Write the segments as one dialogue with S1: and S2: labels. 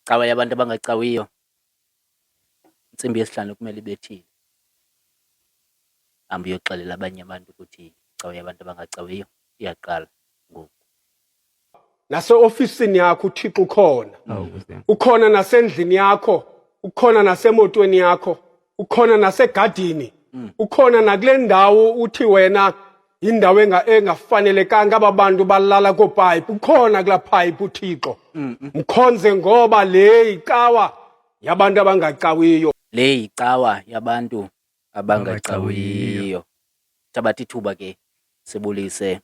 S1: Icawa Yabantu Abangacawiyo, intsimbi yesihlanu kumele ibethile. Hamba uyoxelela abanye abantu ukuthi icawa Yabantu Abangacawiyo iyaqala ngoku.
S2: Nase-ofisini yakho uThixo ukhona. Ukhona nasendlini yakho, ukhona nasemotweni yakho, ukhona nasegadini. Ukhona nakule ndawo uthi wena indawo engafanelekanga aba bantu balala koopayipi. Ukhona kulaa payipi uThixo. Mkhonze ngoba le icawa yabantu abangacawiyo.
S1: Le icawa yabantu abangacawiyo. Thabatha ithuba ke sibulise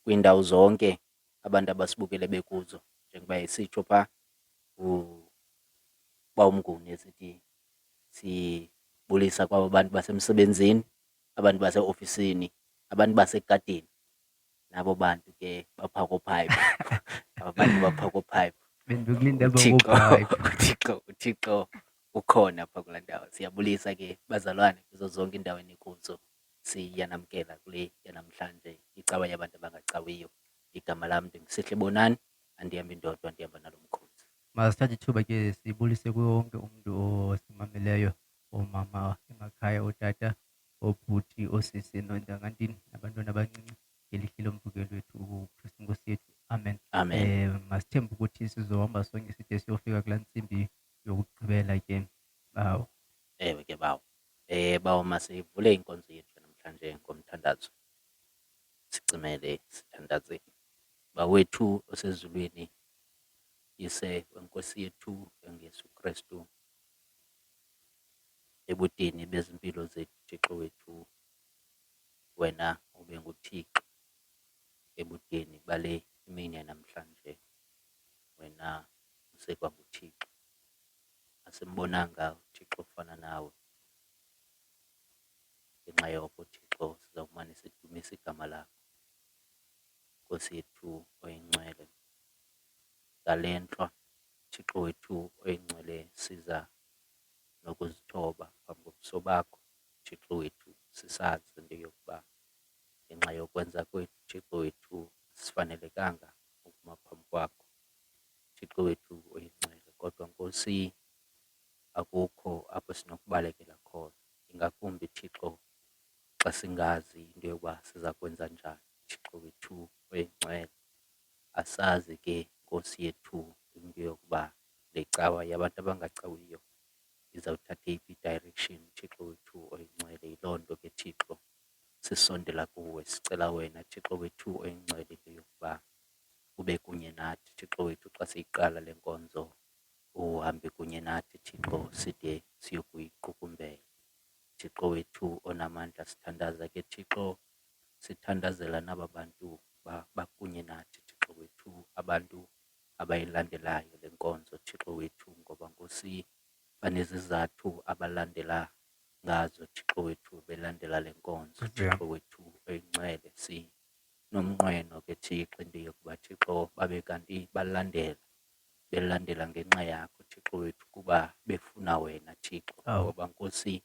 S1: kwiindawo zonke abantu abasibukele bekuzo, njengoba esitsho phaa uba uMnguni esithi sibulisa kwabo bantu basemsebenzini, abantu baseofisini, abantu basegadini, nabo bantu ke baphaa kopayipi. Abantu baphaa kopayipi. Uthixo ukhona phaa kulaa ndawo. Siyabulisa ke bazalwane kuzo zonke iindawo enikuzo. Siyanamkela kule yanamhlanje icawa yabantu abangacawiyo. Igama lam ndinguSihle Bonani, andihambi ndodwa, ndihamba nalo mkhosi.
S3: Masithathe ithuba ke sibulise kuwo wonke umntu osimameleyo, oomama emakhaya, ootata, oobhuti, oosisi nontangantini, nabantwana abancinci ngelihle lombukeli wethu uKristu Nkosi yethu. Amen.
S1: Amen.
S3: Masithembe ukuthi sizohamba sonke side siyofika kulaa ntsimbi yokugqibela ke bawo.
S1: Ewe ke bawo. Bawo, masivule inkonzo yethu namhlanje ngomthandazo. Sicimele sithandaze. Bawethu osezulwini, Yise weNkosi yethu enguYesu Kristu, ebudeni bezimpilo zethu Thixo wethu, wena ube nguThixo ebudeni bale imini yanamhlanje. Wena usekwanguThixo, asimbonanga uThixo ofana nawe. Ngenxa yoko Thixo sizawumane sidumisa igama lakho, Nkosi yethu oyingcwele. Ngale ntlwa Thixo wethu oyingcwele siza nokuzithoba phambi kobuso bakho Thixo wethu, sisazi into yokuba ngenxa yokwenza kwethu Thixo wethu sifanelekanga ukuma phambi kwakho Thixo wethu oyingcwele. Kodwa Nkosi, akukho apho sinokubalekela khona, ingakumbi Thixo xa singazi into yokuba siza kwenza njani Thixo wethu oyingcwele. Asazi ke Nkosi yethu into yokuba le cawa yabantu abangacawiyo izawuthatha eyiphi direction Thixo wethu oyingcwele. Yiloo nto ke Thixo sisondela kuwe, sicela wena Thixo wethu oyingcwele into yokuba ube kunye nathi Thixo wethu xa siyiqala le nkonzo. Uhambe kunye nathi Thixo side siyokuyiqukumbela. Thixo wethu onamandla, sithandaza ke Thixo, sithandazela naba bantu bakunye nathi Thixo wethu, abantu abayilandelayo le nkonzo Thixo wethu, ngoba Nkosi banezizathu abalandela ngazo Thixo wethu belandela le nkonzo Thixo wethu oyingcwele. Sinomnqweno ke Thixo into yokuba Thixo babe kanti belandela ngenxa yakho Thixo wethu, kuba befuna wena Thixo. Ngoba Nkosi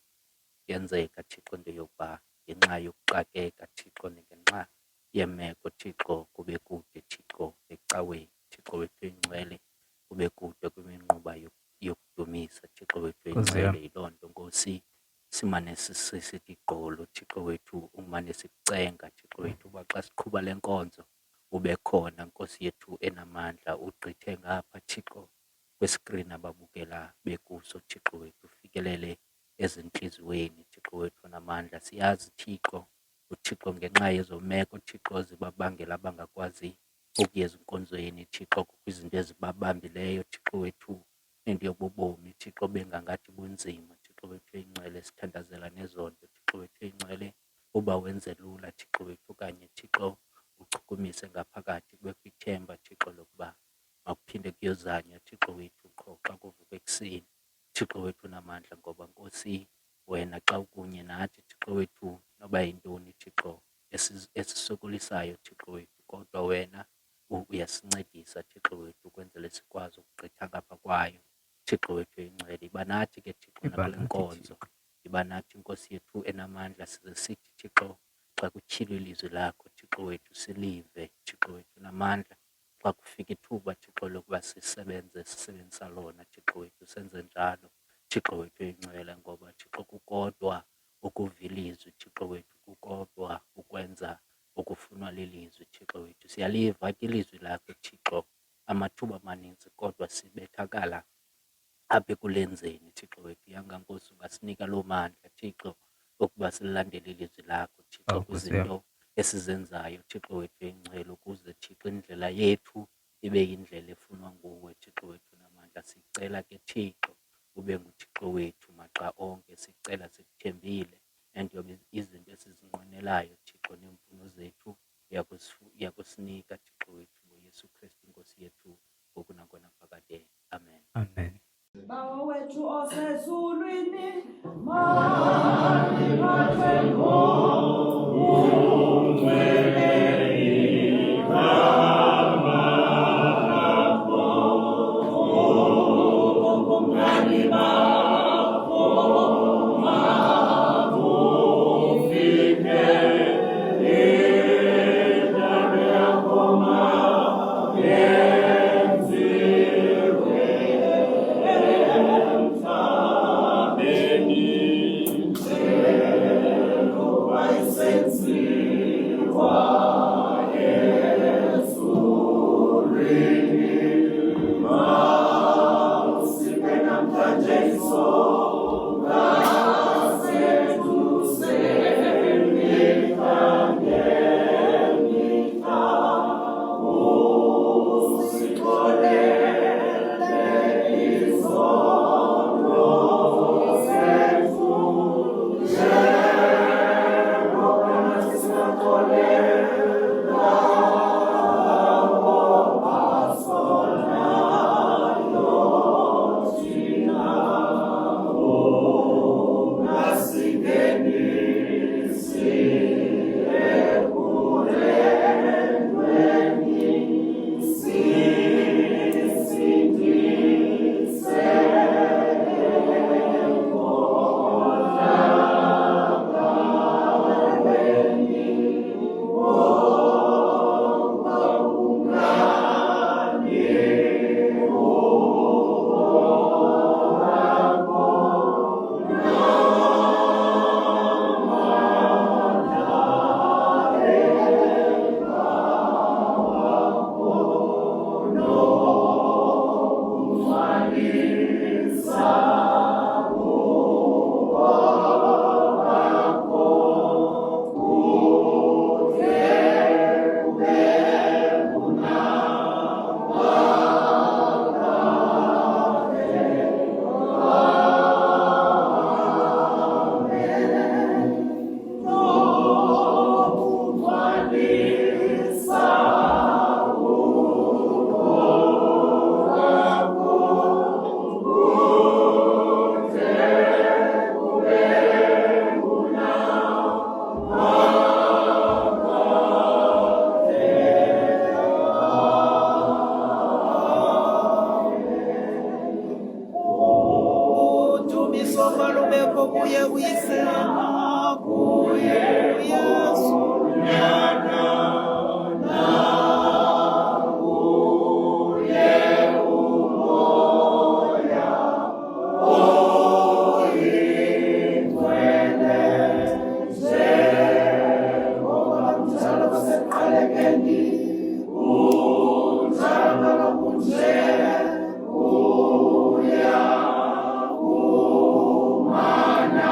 S1: yenzeka Thixo into yokuba ngenxa yokuxakeka Thixo ngenxa yemeko Thixo kube kude Thixo ecaweni Thixo wethu oyingcwele, kube kude kwiminquba yokudumisa Thixo wethu oyingcwele. Yiloo nto Nkosi simane sisithi gqolo Thixo wethu, umane sikucenga Thixo wethu uba xa siqhuba le nkonzo ube khona Nkosi yethu enamandla. Ugqithe ngapha Thixo kwiskrini ababukela bekuso Thixo wethu, ufikelele ezintliziyweni Thixo wethu onamandla. Siyazi Thixo uThixo ngenxa yezo meko Thixo zibabangela abangakwazi ukuya ezinkonzweni Thixo, kukho izinto ezibabambileyo Thixo wethu, into yobubomi Thixo bengangathi bunzima Thixo wethu oyingcwele. Sithandazela nezonto Thixo wethu oyingcwele, uba wenze lula Thixo wethu, okanye Thixo uchukumise ngaphakathi kubekho ithemba Thixo lokuba makuphinde kuyozanywa Thixo wethu qho xa kuvuka ekuseni Thixo wethu onamandla. Ngoba Nkosi wena xa ukunye nathi Thixo wethu, noba yintoni Thixo esisokolisayo Thixo wethu, kodwa wena uyasincedisa Thixo wethu ukwenzele sikwazi ukugqitha ngapha kwayo Thixo wethu oyingcwele. Iba nathi ke Thixo nakule nkonzo, iba nathi Nkosi yethu enamandla. Size sithi Thixo xa kutyhilwe ilizwi lakho Thixo wethu silive Thixo wethu namandla. xa kufika ithuba Thixo lokuba sisebenzisa lona Thixo wethu, senze njalo Thixo wethu oyingcwele, ngoba Thixo kukodwa ukuvila izwi Thixo wethu, kukodwa ukwenza okufunwa lilizwi Thixo wethu. Siyaliva ke ilizwi lakho Thixo amathuba amaninzi, kodwa sibethakala apha ekulenzeni Thixo wethu. Yangankosi ungasinika loo mandla Thixo ukuba silandele ilizwi lakho Thixo kwizinto esizenzayo Thixo wethu oyingcwele, ukuze Thixo indlela yethu ibe yindlela efunwa nguwe Thixo wethu namandla. Sicela ke Thixo ube nguThixo wethu maxa onke, sicela sikuthembile, and izinto esizinqwenelayo Thixo neemfuno zethu uyakusinika Thixo wethu, ngoYesu Kristu inkosi yethu, ngoku nangona phakade. Amen.
S3: Amen.
S4: Bawo wethu osezulwini, mawuliphethwe ngumngcwele igama lakho, ubungcwele bakho mabufike indawo yakho mayenziwe emhlabeni njengoba isenziwa ezulwini. Mawusike namhlanje isonka sethu semihla ngemihla, usixolele izono zethu njengoba nathi sixolela abo basonayo thina. Ungasingenisi ekulendweni, sisindise enkohlakalweni. Ngoba ungani udumiso malubekho kuye uyisema, kuye uYesu nyana nakuye umoya oyingcwele, njengoba kunjalo kwasekuqalekeni, kunjalo nakunje, kuyakumana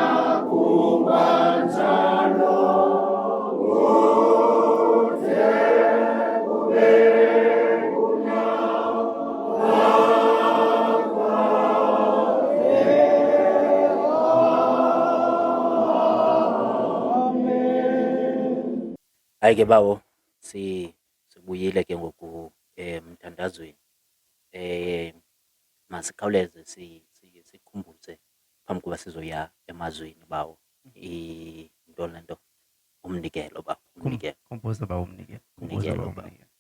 S4: kuba njalo kude kube
S1: Hayi ke bawo, sibuyile ke ngoku emthandazweni. Masikhawuleze sikhumbuze phambi kuba sizoya emazweni bawo, into le nto, umnikelo bawo, umnikelo.
S3: Khumbuza ba umnikelo. Khumbuza
S1: Umnikelo
S3: ba
S1: ba.
S3: umnikelo.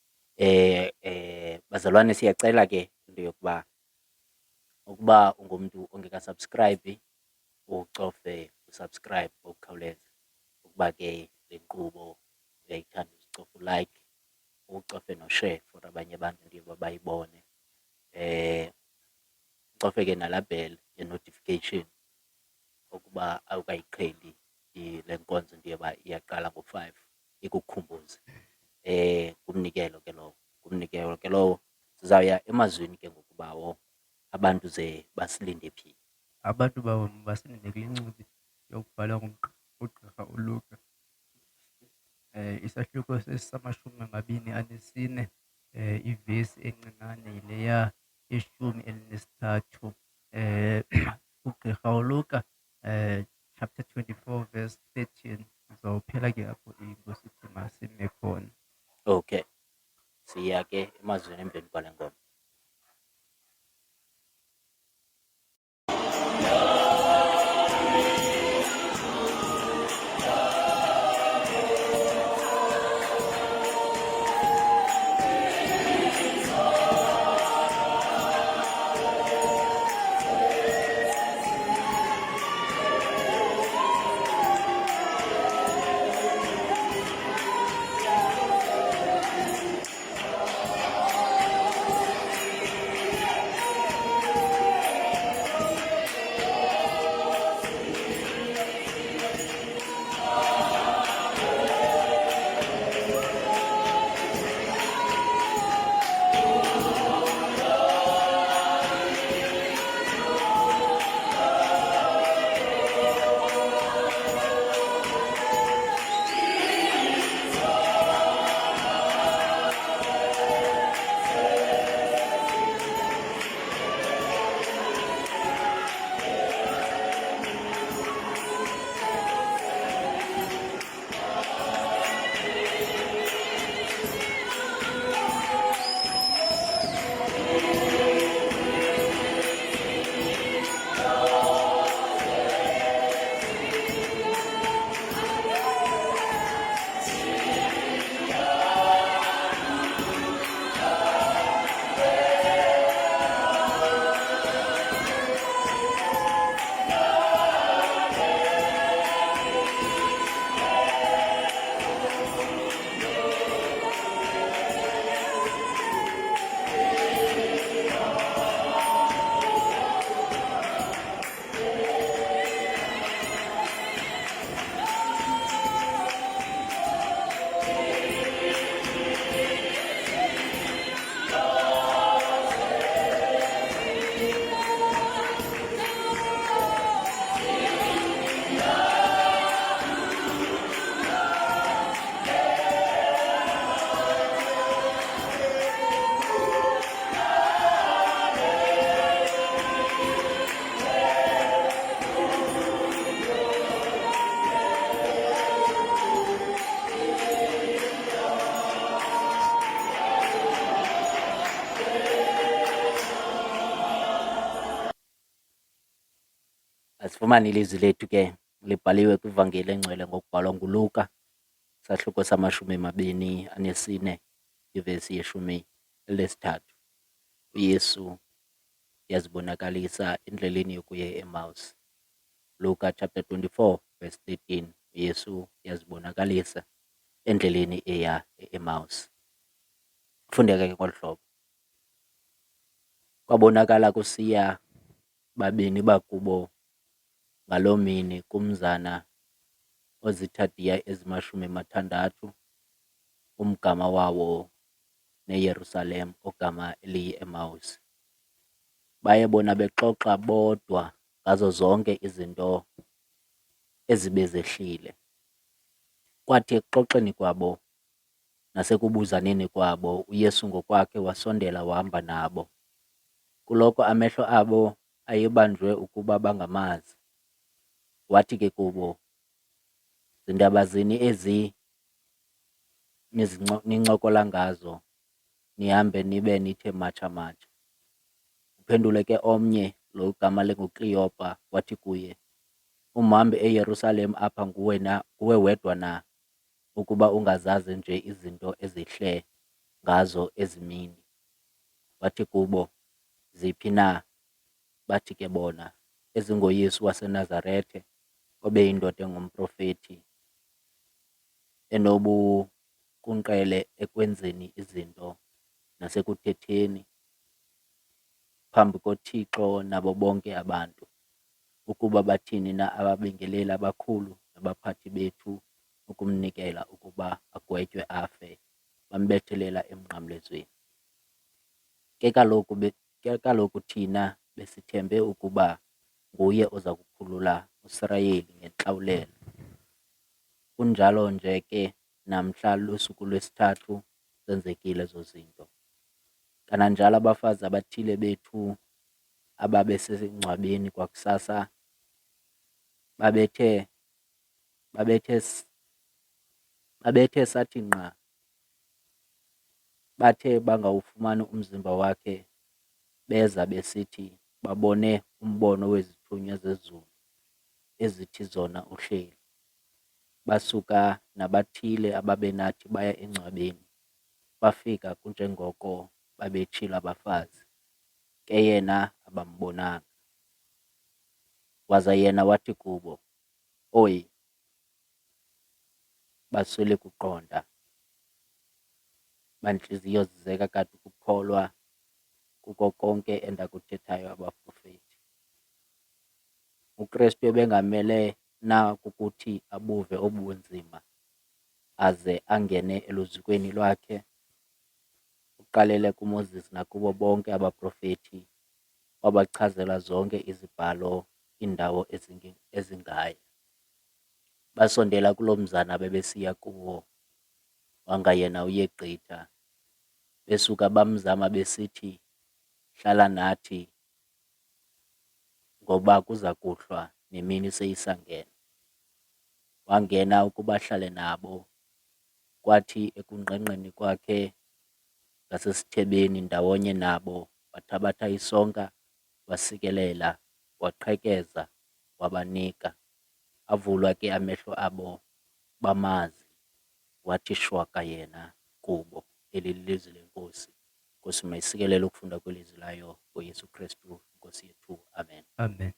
S1: Bazalwane, siyacela ke into yokuba ukuba ungumntu ongekasubscribe ucofe usubscribe ngokukhawuleza, ukuba ke le nkqubo uyayithanda uzicofa ulike, ucofe no-share for abanye abantu ndiye bayibone. Ucofe ke nalaa bell ye-notification ukuba awukayiqheli le nkonzo ndiye uba iyaqala ngo-5 ikukhumbuze. Ngumnikelo ke lowo, ngumnikelo ke lowo. Sizawuya emazwini ke ngokubawo abantu ze basilinde phi.
S3: Abantu basilinde kule ncwadi yokubhalwa ngugqirha uLuka, isahluko se-24, ivesi encinane yileya ye-13. Ugqirha uLuka, chapter 24 verse 13. Uzawuphela ke apho inkosi ithi masime khona.
S1: Okay, siya ke emazwini emveni kwale ngoma. Asifumane ilizwi lethu ke libhaliwe kwivangeli engcwele ngokubhalwa nguLuka, sahluko sama-24, ivesi ye-13. UYesu uyazibonakalisa endleleni yokuya e-Emawusi. Luka chapter 24 verse 13. UYesu uyazibonakalisa endleleni eya e-Emawusi. Fundeka ke ngolu hlobo. Kwabonakala kusiya babini bakubo ngaloo mini kumzana ozitadiya ezima-60, umgama wawo neYerusalem ogama eliyi-Emawusi. Baye bona bexoxa bodwa ngazo zonke izinto ezibezehlile. Kwathi ekuxoxeni kwabo nasekubuzaneni kwabo, uYesu ngokwakhe wasondela wahamba nabo. Kuloko amehlo abo ayebanjwe ukuba bangamazi. Wathi ke kubo, zindaba zini ezi nincokola ngazo, nihambe nibe nithe matsha-matsha? Uphendule ke omnye, lo gama linguKleopa, wathi kuye, umhambi eYerusalem apha nguwe wedwa na, ukuba ungazazi nje izinto ezihle ngazo ezi mini? Wathi kubo, ziphi na? Bathi ke bona, ezingoYesu waseNazaretha, obeyindoda engumprofethi, bakunqele ekwenzeni izinto nasekuthetheni phambi koThixo nabo bonke abantu, ukuba bathini na ababingeleli abakhulu nabaphathi bethu ukumnikela ukuba agwetywe afe, bambethelela emnqamlezweni. Ke kaloku thina besithembe ukuba nguye oza kukhulula uIsrayeli ngentlawulelo. Kunjalo nje ke namhla lusuku lwesithathu zenzekile ezo zinto. Kananjalo abafazi abathile bethu ababesengcwabeni kwakusasa babethe sathi nqa, bathe bangawufumani umzimba wakhe, beza besithi babone umbono wezithunywa zezulu ezithi zona uhleli. Basuka nabathile ababenathi baya engcwabeni, bafika kunjengoko babetshilo abafazi, ke yena abambonanga. Waza yena wathi kubo, "Oyi, baswele kuqonda, bantliziyo zizeka kade ukukholwa kuko konke endakuthethayo abaprofethi. UKristu ebengamele na kukuthi abuve obunzima aze angene eluzikweni lwakhe? Uqalele kuMoses nakubo bonke abaprofethi, wabachazela zonke izibhalo iindawo ezingaye. Basondela kuloo mzana bebesiya kuwo, wanga yena uye gqitha. Besuka bamzama besithi, hlala nathi, ngoba kuza kuhlwa nemini seyisangena. Wangena ukuba ahlale nabo, kwathi ekungqengqeni kwakhe ngasesithebeni ndawonye nabo wathabatha isonka, wasikelela, waqhekeza, wabanika. Avulwa ke amehlo abo bamazi, wathi shwaka yena kubo. Eli lilizwi lenkosi. Nkosi mayisikelele ukufunda kwelizwi layo ngoYesu Kristu Nkosi yethu. Amen.
S3: Amen.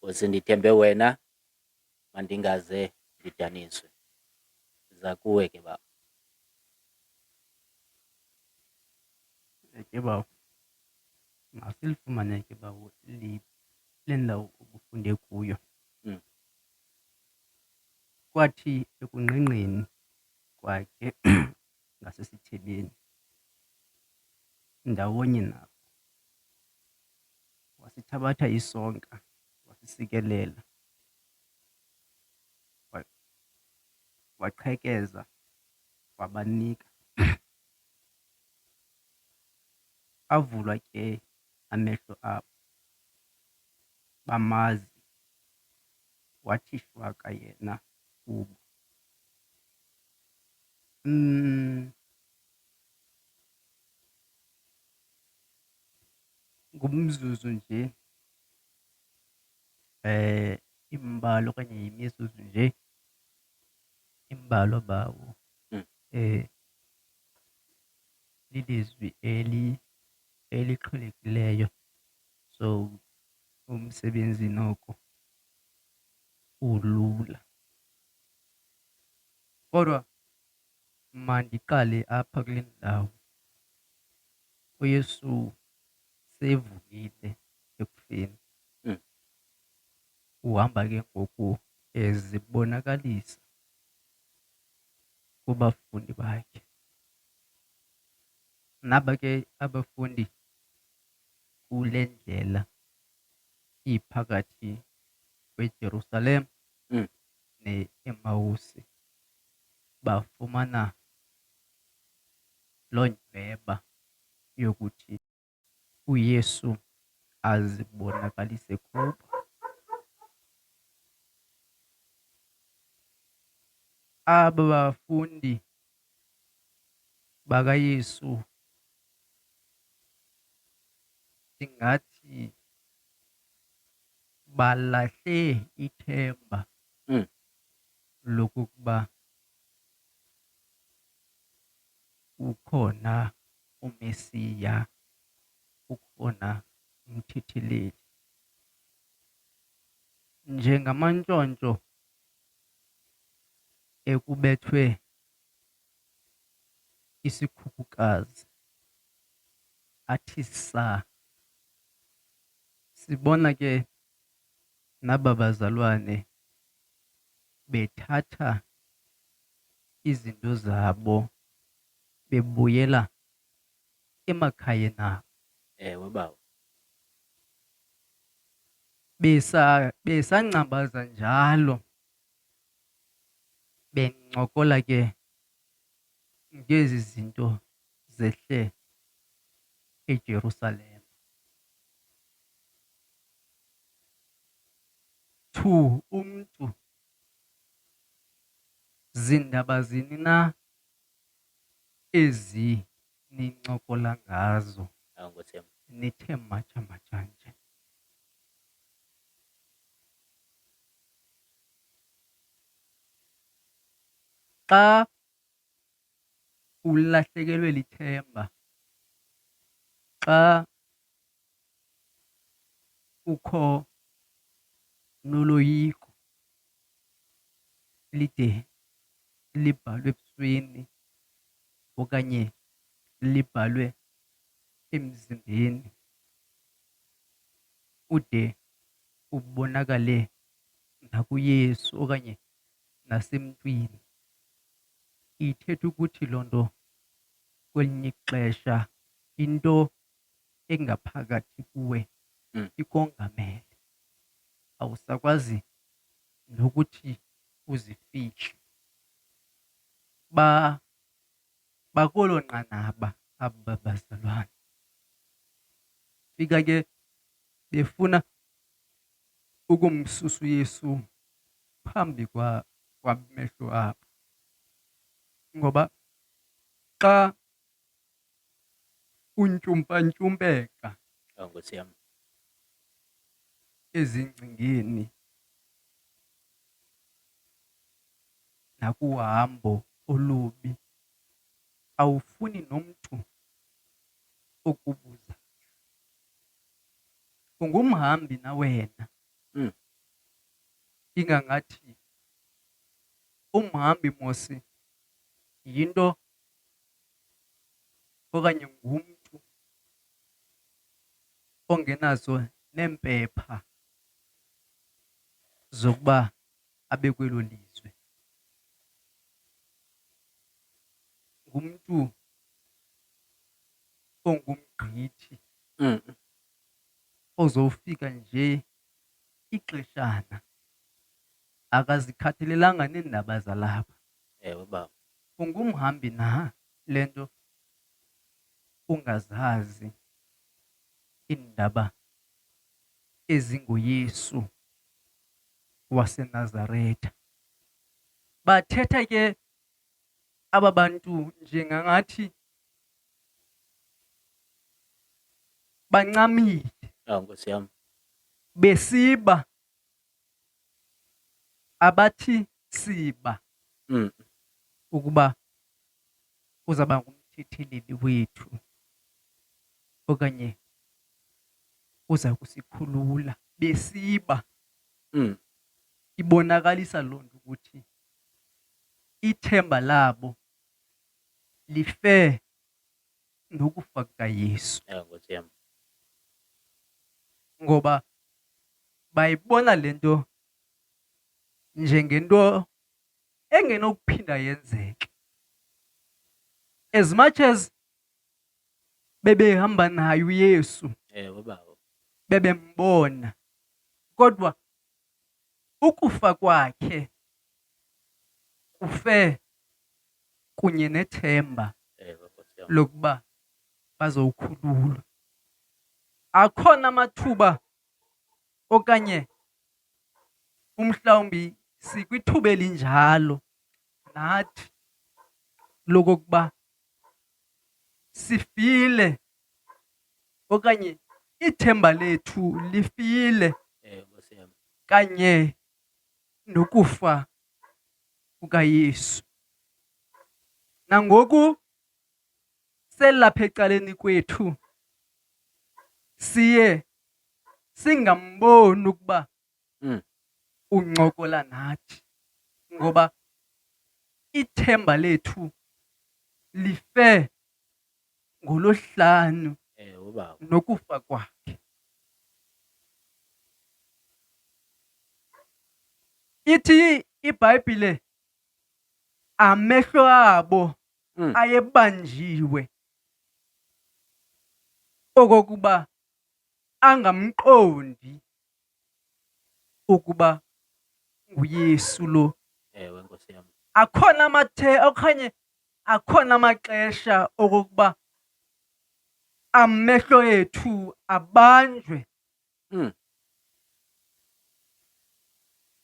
S1: Nkosi, ndithembe wena, mandingaze ndidaniswe. Ndiza kuwe ke baba.
S3: Ke bawo, masilifumane ke bawo le ndawo ubufunde kuyo. Kwathi ekungqingqeni kwakhe ngasesithebeni ndawonye nabo, wasithabatha isonka wasisikelela, waqhekeza, wabanika. Avulwa ke amehlo abo, bamazi, wathi shwaka yena kubo. Ngumzuzu nje, imbalo okanye yimizuzu nje imbalwa bawo, lilizwi eliqhelekileyo. So umsebenzi noko ulula, kodwa mandiqale apha kule ndawo. UYesu sevukile ekufeni, uhamba ke ngoku ezibonakalisa kubafundi bakhe. Naba ke abafundi kule ndlela iphakathi kweJerusalem ne-Emawusi bafumana loo nyhweba yokuthi uYesu azibonakalise kubo. Aba bafundi bakaYesu ndingathi balahle ithemba lokokuba ukhona uMesiya, ukhona umthetheleli. Njengamantshontsho ekubethwe isikhukhukazi athi saa, sibona ke naba bazalwane bethatha izinto zabo bebuyela emakhayeni abo.
S1: Ewe baba.
S3: Besangcambaza njalo, bencokola ke ngezi zinto zehle eJerusalem. Thu umntu, zindaba zini na ezi nincokola ngazo
S1: Nkosi yam.
S3: nithe matsha nje? Xa ulahlekelwe lithemba, xa ukho noloyiko lide libhalwe ebusweni okanye libhalwe emzimbeni, ude ubonakale nakuYesu okanye nasemntwini, ithetha ukuthi loo nto kwelinye ixesha into engaphakathi kuwe ikongamele. Awusakwazi nokuthi uzifihle. Bakolo nqanaba aba bazalwane. Fika ke befuna ukumsusa uYesu phambi kwamehlo abo, ngoba xa untyumpantyumpeka
S1: Nkosi yam.
S3: ezingcingeni nakuhambo olubi, awufuni nomntu okubuza. Ungumhambi na wena, ingangathi umhambi mosi yinto okanye ngumntu ongenazo neempepha zokuba abe kwelo lizwe. Ngumntu ongumgqithi ozofika nje ixeshana, akazikhathalelanga neendaba zalapha.
S1: Ewe baba.
S3: Ungumhambi na le nto ungazazi iindaba ezingoYesu waseNazaretha. Bathetha ke aba bantu njengangathi bancamile,
S1: Nkosi yam.
S3: besiba abathi siba ukuba uzaba ngumthetheleli wethu okanye uza kusikhulula. Besiba ibonakalisa loo nto ukuthi ithemba labo life nokufa kukaYesu,
S1: Nkosi yam.
S3: ngoba bayibona le nto njengento engenokuphinda yenzeke. As much as bebehamba naye uYesu,
S1: Ewe baba.
S3: bebembona, kodwa ukufa kwakhe kufe kunye nethemba
S1: Ewe Nkosi yam.
S3: lokuba bazowukhululwa. Akhona amathuba okanye umhlawumbi sikwithuba elinjalo nathi lokokuba sifile okanye ithemba lethu lifile
S1: Ewe Nkosi yam.
S3: kanye nokufa kukaYesu. Nangoku selapha ecaleni kwethu siye singamboni ukuba uncokola nathi, ngoba ithemba lethu life ngolohlanu
S1: Ewe baba.
S3: nokufa kwakhe. Ithi iBhayibhile amehlo abo ayebanjiwe okokuba angamqondi ukuba nguYesu lo.
S1: Ewe Nkosi yam.
S3: Akhona amaxesha okokuba amehlo ethu abanjwe,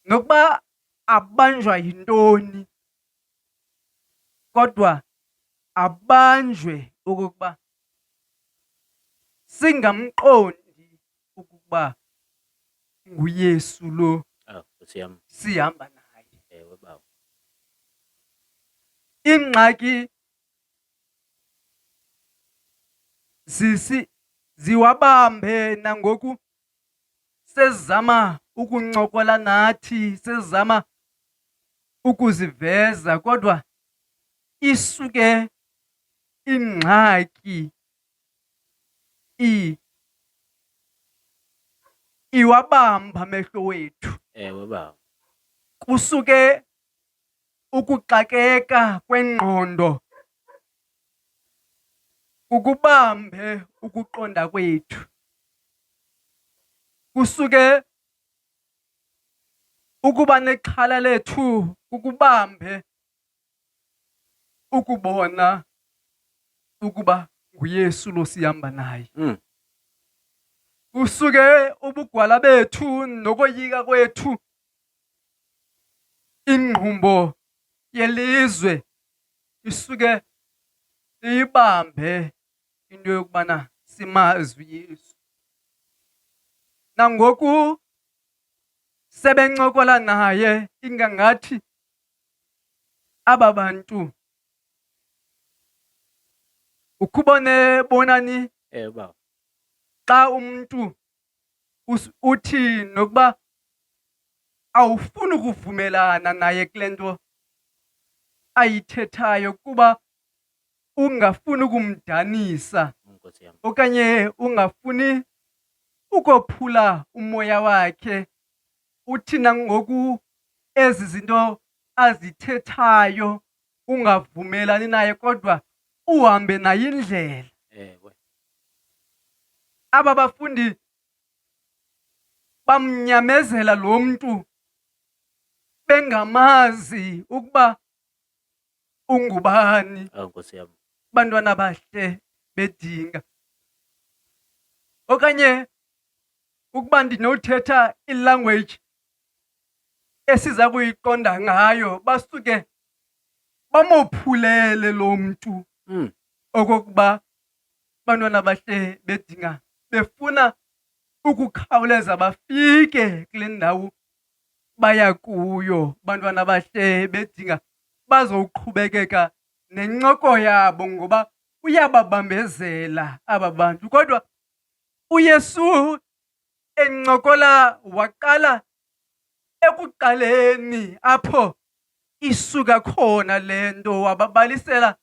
S3: nokuba abanjwa yintoni, kodwa abanjwe okokuba singamqondi ukuba nguYesu lo
S1: Nkosi yam.
S3: sihamba naye.
S1: Ewe baba.
S3: Ingxaki ziwabambe nangoku sezama ukuncokola nathi, sezama ukuziveza, kodwa isuke ingxaki iwabamba amehlo wethu.
S1: Ewe baba.
S3: Kusuke ukuxakeka kwengqondo ukubambe ukuqonda kwethu. Kusuke ukuba nexhala lethu ukubambe ukubona ukuba nguYesu lo sihamba naye. Kusuke ubugwala bethu nokoyika kwethu, ingqumbo yelizwe isuke iyibambe into yokubana simazi uYesu. Nangoku sebencokola naye ingangathi aba bantu ukubone bonani.
S1: Ewe baba.
S3: Xa umntu uthi nokuba
S5: awufuni ukuvumelana naye kule nto ayithethayo kuba ungafuni ukumdanisa okanye ungafuni ukophula umoya wakhe. Uthina ngoku ezi zinto azithethayo ungavumelani naye kodwa uhambe naye indlela. Aba bafundi bamnyamezela lo mntu bengamazi ukuba ungubani. Bantwana bahle bedinga. Okanye ukuba ndinothetha ilanguage esiza kuyiqonda ngayo, basuke bamophulele lo mntu. Okokuba bantwana bahle bedinga befuna ukukhawuleza bafike kule ndawo baya kuyo. Bantwana bahle bedinga bazoqhubekeka nencoko yabo ngoba uyababambezela aba bantu. Kodwa uYesu encokola waqala ekuqaleni apho isuka khona le nto, wababalisela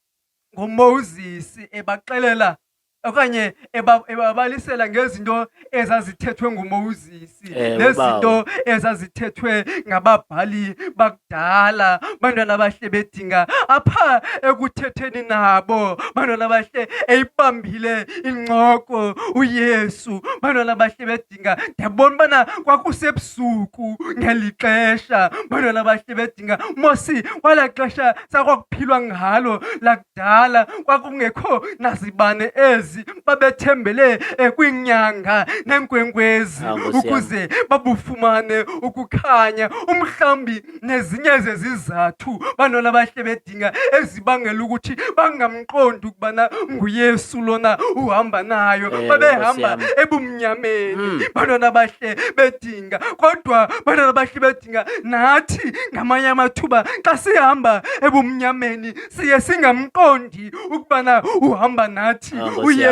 S5: ngoMoses, ebaxelela okanye ebabalisela ngezinto ezazithethwe nguMoses, nezinto ezazithethwe ngababhali bakudala. Bantwana bahle bedinga apha ekuthetheni nabo, bantwana bahle eyibambile incoko uYesu. Bantwana bahle bedinga ndiyabona ubana kwakusebusuku ngeli xesha. Bantwana bahle bedinga mosi kwala xesha sakwakuphilwa ngalo lakudala kwakungekho nazibane ezi, babethembele kwiinyanga neenkwenkwezi ukuze babufumane ukukhanya. Umhlambi nezinye zezizathu bantwana bahle bedinga ezibangela ukuthi bangamqondi ukubana nguYesu lona uhamba nayo. Babehamba ebumnyameni bantwana bahle bedinga. Kodwa bantwana bahle bedinga nathi ngamanye amathuba xa sihamba ebumnyameni siye singamqondi ukubana uhamba nathi uYesu.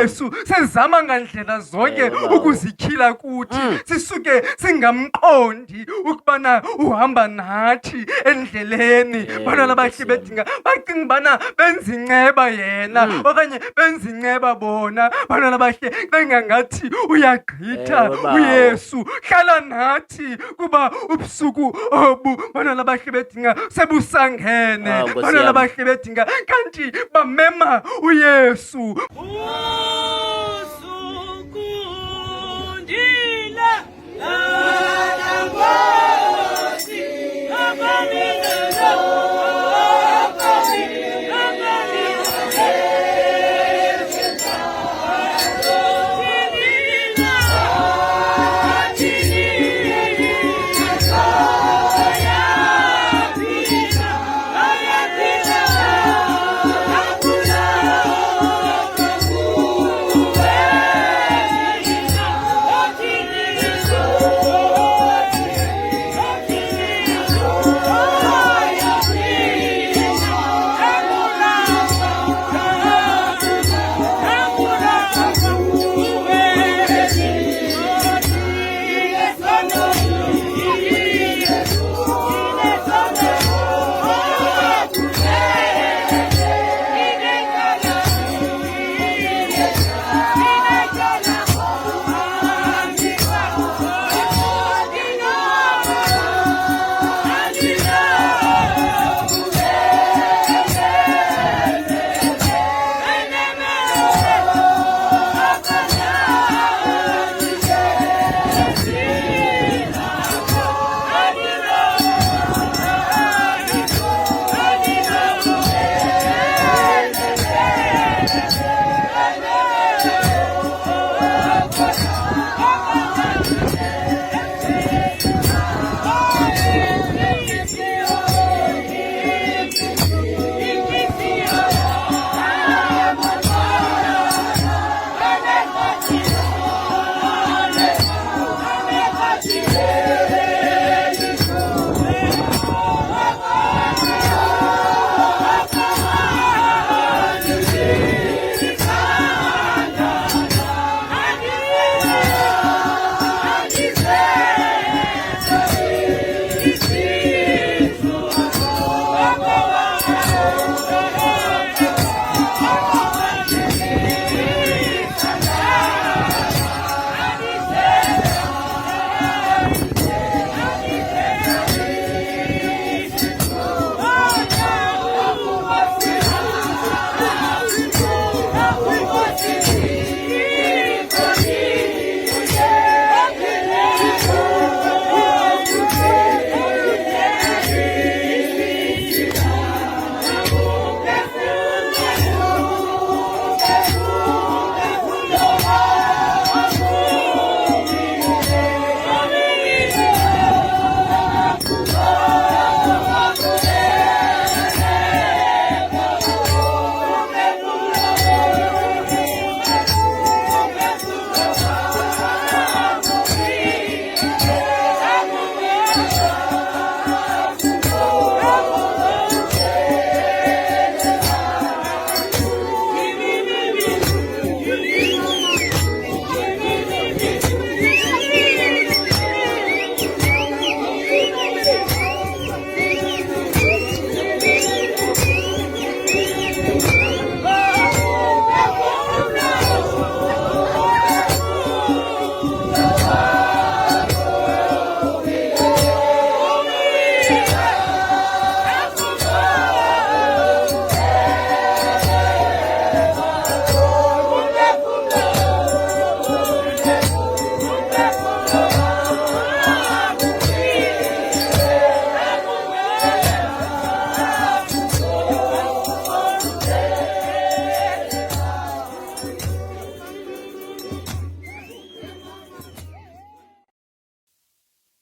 S5: Sizama ngandlela zonke ukuzikhila kuthi sisuke singamqondi ukubana uhamba nathi endleleni. Bantwana bahle bedinga bacinga ubana benza inceba yena okanye benza inceba bona. Bantwana bahle bengangathi uyagqitha uYesu. Hlala nathi kuba ubusuku obu bantwana bahle bedinga sebusangene. Bantwana bahle bedinga kanti bamema uYesu.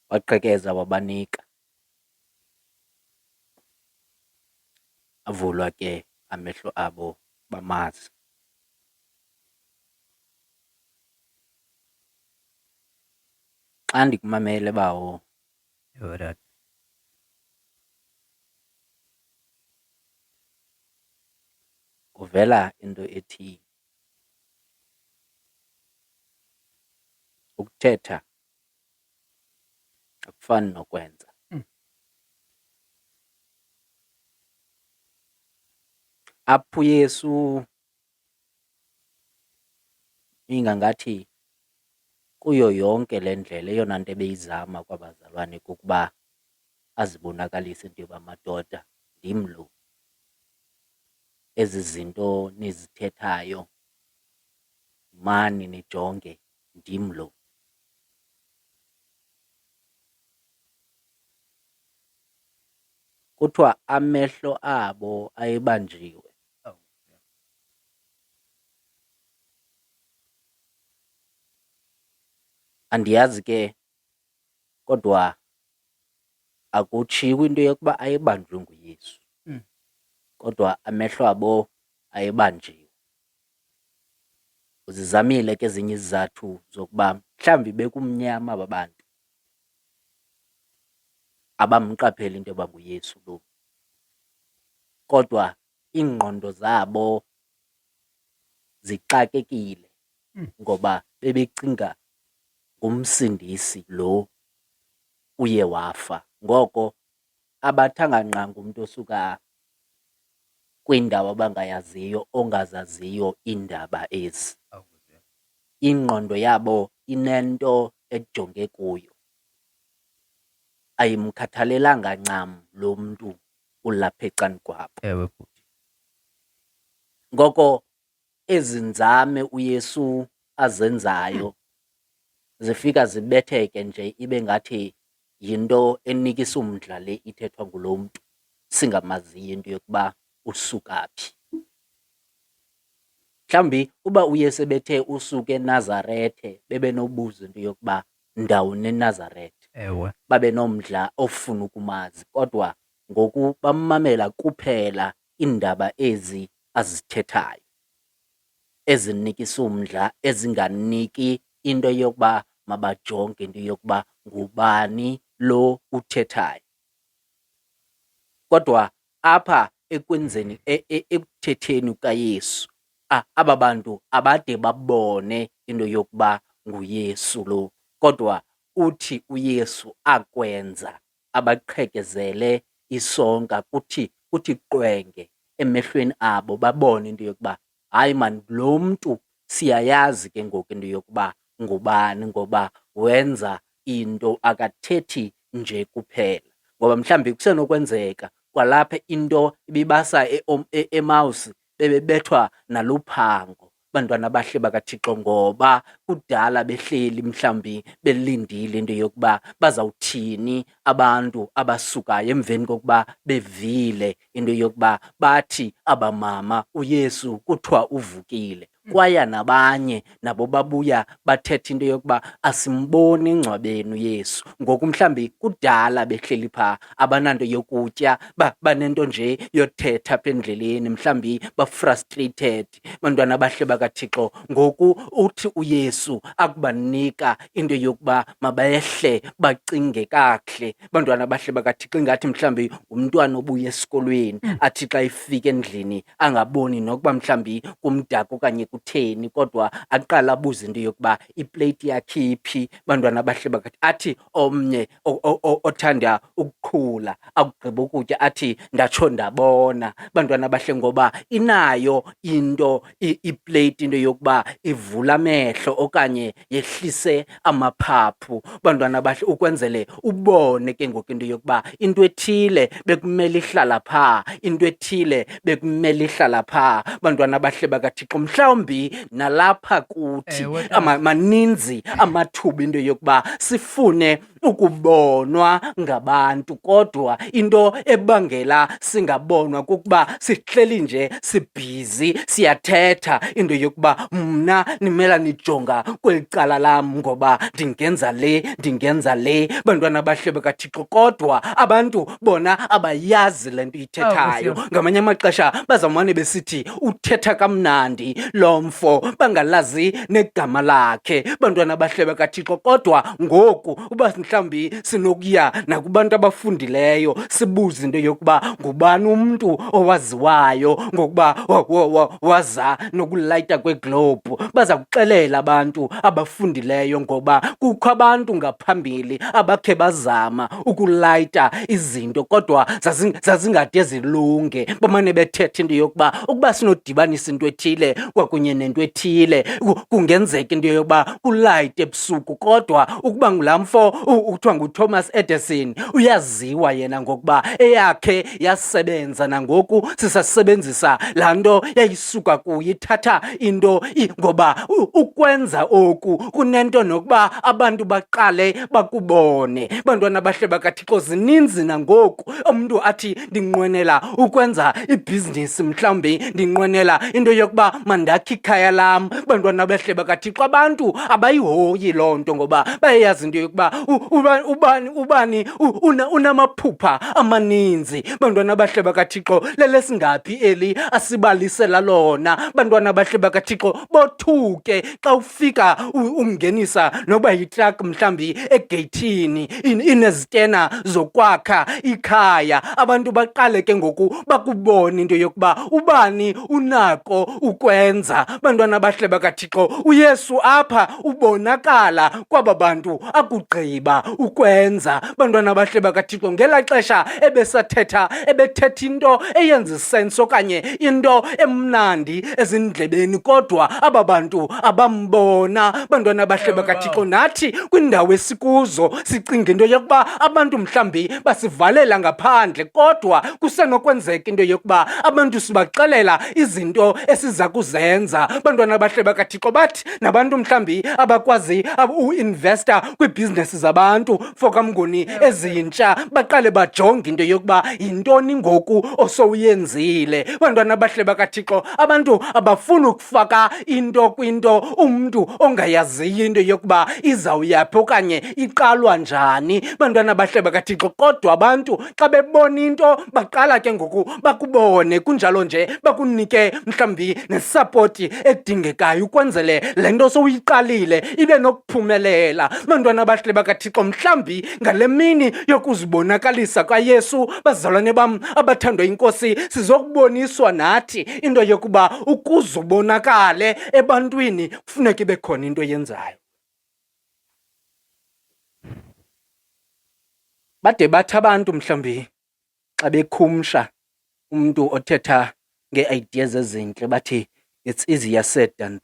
S1: waqhekeza wabanika. Avulwa ke amehlo abo bamazi. Xa ndikumamele bawo
S3: Ewe tata.
S1: kuvela into ethi ukuthetha akufani nokwenza. Apho uYesu ingangathi kuyo yonke le ndlela eyona nto ebeyizama kwabazalwane kukuba azibonakalise into yoba madoda ndim lo. Ezi zinto nizithethayo mani nijonge ndim lo. Kuthiwa amehlo abo ayebanjiwe. Andiyazi ke kodwa akutshiwo into yokuba ayebanjwe nguYesu. Kodwa amehlo abo ayebanjiwe. Uzizamile ke ezinye izizathu zokuba mhlawumbi bekumnyama aba bantu. Abamqapheli into yoba nguYesu lo. Kodwa iingqondo zabo zixakekile ngoba bebecinga ngumsindisi lo uye wafa. Ngoko abathanga nqanga umuntu osuka kwindawo abangayaziyo ongazaziyo iindaba ezi. Ingqondo yabo inento ejonge kuyo. Ayimkhathalelanga ncam lo mntu ulapha ecani kwabo.
S3: Ewe bhuti.
S1: Ngoko ezi nzame uYesu azenzayo zifika zibetheke nje ibe ngathi yinto enikisa umdla le ithethwa ngulo mntu singamaziyo into yokuba usuka phi. Mhlawumbi uba uYesu ebethe usuke eNazarethe bebenobuza into yokuba ndawoni eNazarethe.
S3: Ewe.
S1: Babe nomdla ofuna ukumazi kodwa ngoku bammamela kuphela iindaba ezi azithethayo ezinikisa umdla ezinganiki into yokuba mabajonge into yokuba ngubani lo uthethayo. Kodwa apha ekwenzeni ekuthetheni kukaYesu aba bantu abade babone into yokuba nguYesu lo. Kodwa uthi uYesu akwenza abaqhekezele isonka kuthi qwenge emehlweni abo babone into yokuba hayi man lo mntu siyayazi ke ngoku into yokuba ngubani ngoba wenza into akathethi nje kuphela. Ngoba mhlawumbi kusenokwenzeka kwalapha into ibibasa e-Emawusi bebebethwa naluphango bantwana bahle bakaThixo ngoba kudala behleli mhlawumbi belindile into yokuba bazawuthini abantu abasukayo emveni kokuba bevile into yokuba bathi abamama uYesu kuthiwa uvukile. Kwaya nabanye nabo babuya bathetha into yokuba asimboni engcwabeni uYesu. Ngoku mhlawumbi kudala behleli phaa abananto yokutya banento nje yothetha apha endleleni mhlawumbi bafrustrated bantwana bahle bakaThixo. Ngoku uthi uYesu akubanika into yokuba mabehle bacinge kakuhle bantwana bahle bakaThixo ingathi mhlawumbi umntwana obuya esikolweni athi xa efika endlini angaboni nokuba mhlawumbi kumdaka okanye kutheni kodwa aqala abuze into yokuba iplate yakhe iphi bantwana bahle bakathi athi omnye othanda ukuqhula akugqiba ukutya athi ndatsho ndabona bantwana bahle ngoba inayo into iplate into yokuba ivula amehlo okanye yehlise amaphaphu bantwana bahle ukwenzele ubone ke ngoku into yokuba into ethile bekumele ihlala phaa into ethile bekumele ihlala phaa bantwana bahle bakaThixo. Mhlawumbi nalapha kuthi maninzi amathuba into yokuba sifune ukubonwa ngabantu, kodwa into ebangela singabonwa kukuba sihleli nje sibhizi siyathetha into yokuba mna nimela nijonga kweli cala lam ngoba ndingenza le. Bantwana bahle bakaThixo, kodwa abantu bona abayazi le nto ithethayo. Ngamanye amaxesha bazawumane besithi uthetha kamnandi lo mfo, bangalazi negama lakhe. Bantwana bahle bakaThixo, kodwa ngoku uba mhlawumbi sinokuya nakubantu abafundileyo sibuze into yokuba ngubani umntu owaziwayo ngokuba waza nokulayita kweglobe, baza kuxelela abantu abafundileyo ngoba kukho abantu ngaphambili abakhe bazama ukulayita izinto kodwa zazingade zilunge. Bamane bethetha into yokuba ukuba sinodibanisa into ethile kwakunye nento ethile kungenzeka into yokuba kulayite ebusuku, kodwa ukuba ngulaa mfo kuthiwa nguThomas Edison uyaziwa yena ngokuba eyakhe yasebenza, nangoku sisasebenzisa laa nto yayisuka kuye, ithatha into ngoba ukwenza oku kunento nokuba abantu baqale bakubone. Bantwana bahle bakaThixo, zininzi nangoku umntu athi ndinqwenela ukwenza ibhizinisi, mhlawumbi ndinqwenela into yokuba mandakhe ikhaya lam. Bantwana bahle bakaThixo, abantu abayihoyi loo nto ngoba bayayazi into yokuba ubani unamaphupha amaninzi. Bantwana bahle bakaThixo, lele singaphi eli asibalisela lona. Bantwana bahle bakaThixo, bothuke xa ufika ungenisa noba yitruck mhlawumbi egeyithini inezitena zokwakha ikhaya, abantu baqale ke ngoku bakubona into yokuba ubani unako ukwenza. Bantwana bahle bakaThixo, uYesu apha ubonakala kwaba bantu akugqiba ukwenza. Bantwana bahle bakaThixo, ngelaa xesha ebethetha into eyenza isense okanye into emnandi ezindlebeni, kodwa aba bantu abambona. Bantwana bahle bakaThixo, nathi kwindawo esikuzo sicinga into yokuba abantu mhlawumbi basivalela ngaphandle, kodwa kusenokwenzeka into yokuba abantu sibaxelela izinto esiza kuzenza. Bantwana bahle bakaThixo, bathi nabantu mhlawumbi abakwazi uinvesta kwiibhizinesi zabantu fokamnguni ezintsha baqale bajonge into yokuba yintoni ngoku osowuyenzile. Bantwana bahle bakaThixo, abantu abafuni ukufaka into kwinto umntu ongayaziyo into yokuba izawuyaphi okanye iqalwa njani. Bantwana bahle bakaThixo, kodwa abantu xa bebona into baqala ke ngoku bakubone, kunjalo nje bakunike mhlawumbi nesapoti edingekayo ukwenzele le nto sowuyiqalile ibe nokuphumelela. Bantwana bahle bakaThixo, mhlawumbi ngale mini yokuzibonakalisa kaYesu, bazalwane bam abathandwa iNkosi, sizokuboniswa nathi into yokuba ukuze ubonakale ebantwini kufuneka ibe khona into yenzayo. Bade bathi abantu mhlawumbi xa bekhumsha umntu othetha ngee-ideas ezintle bathi it's easier said than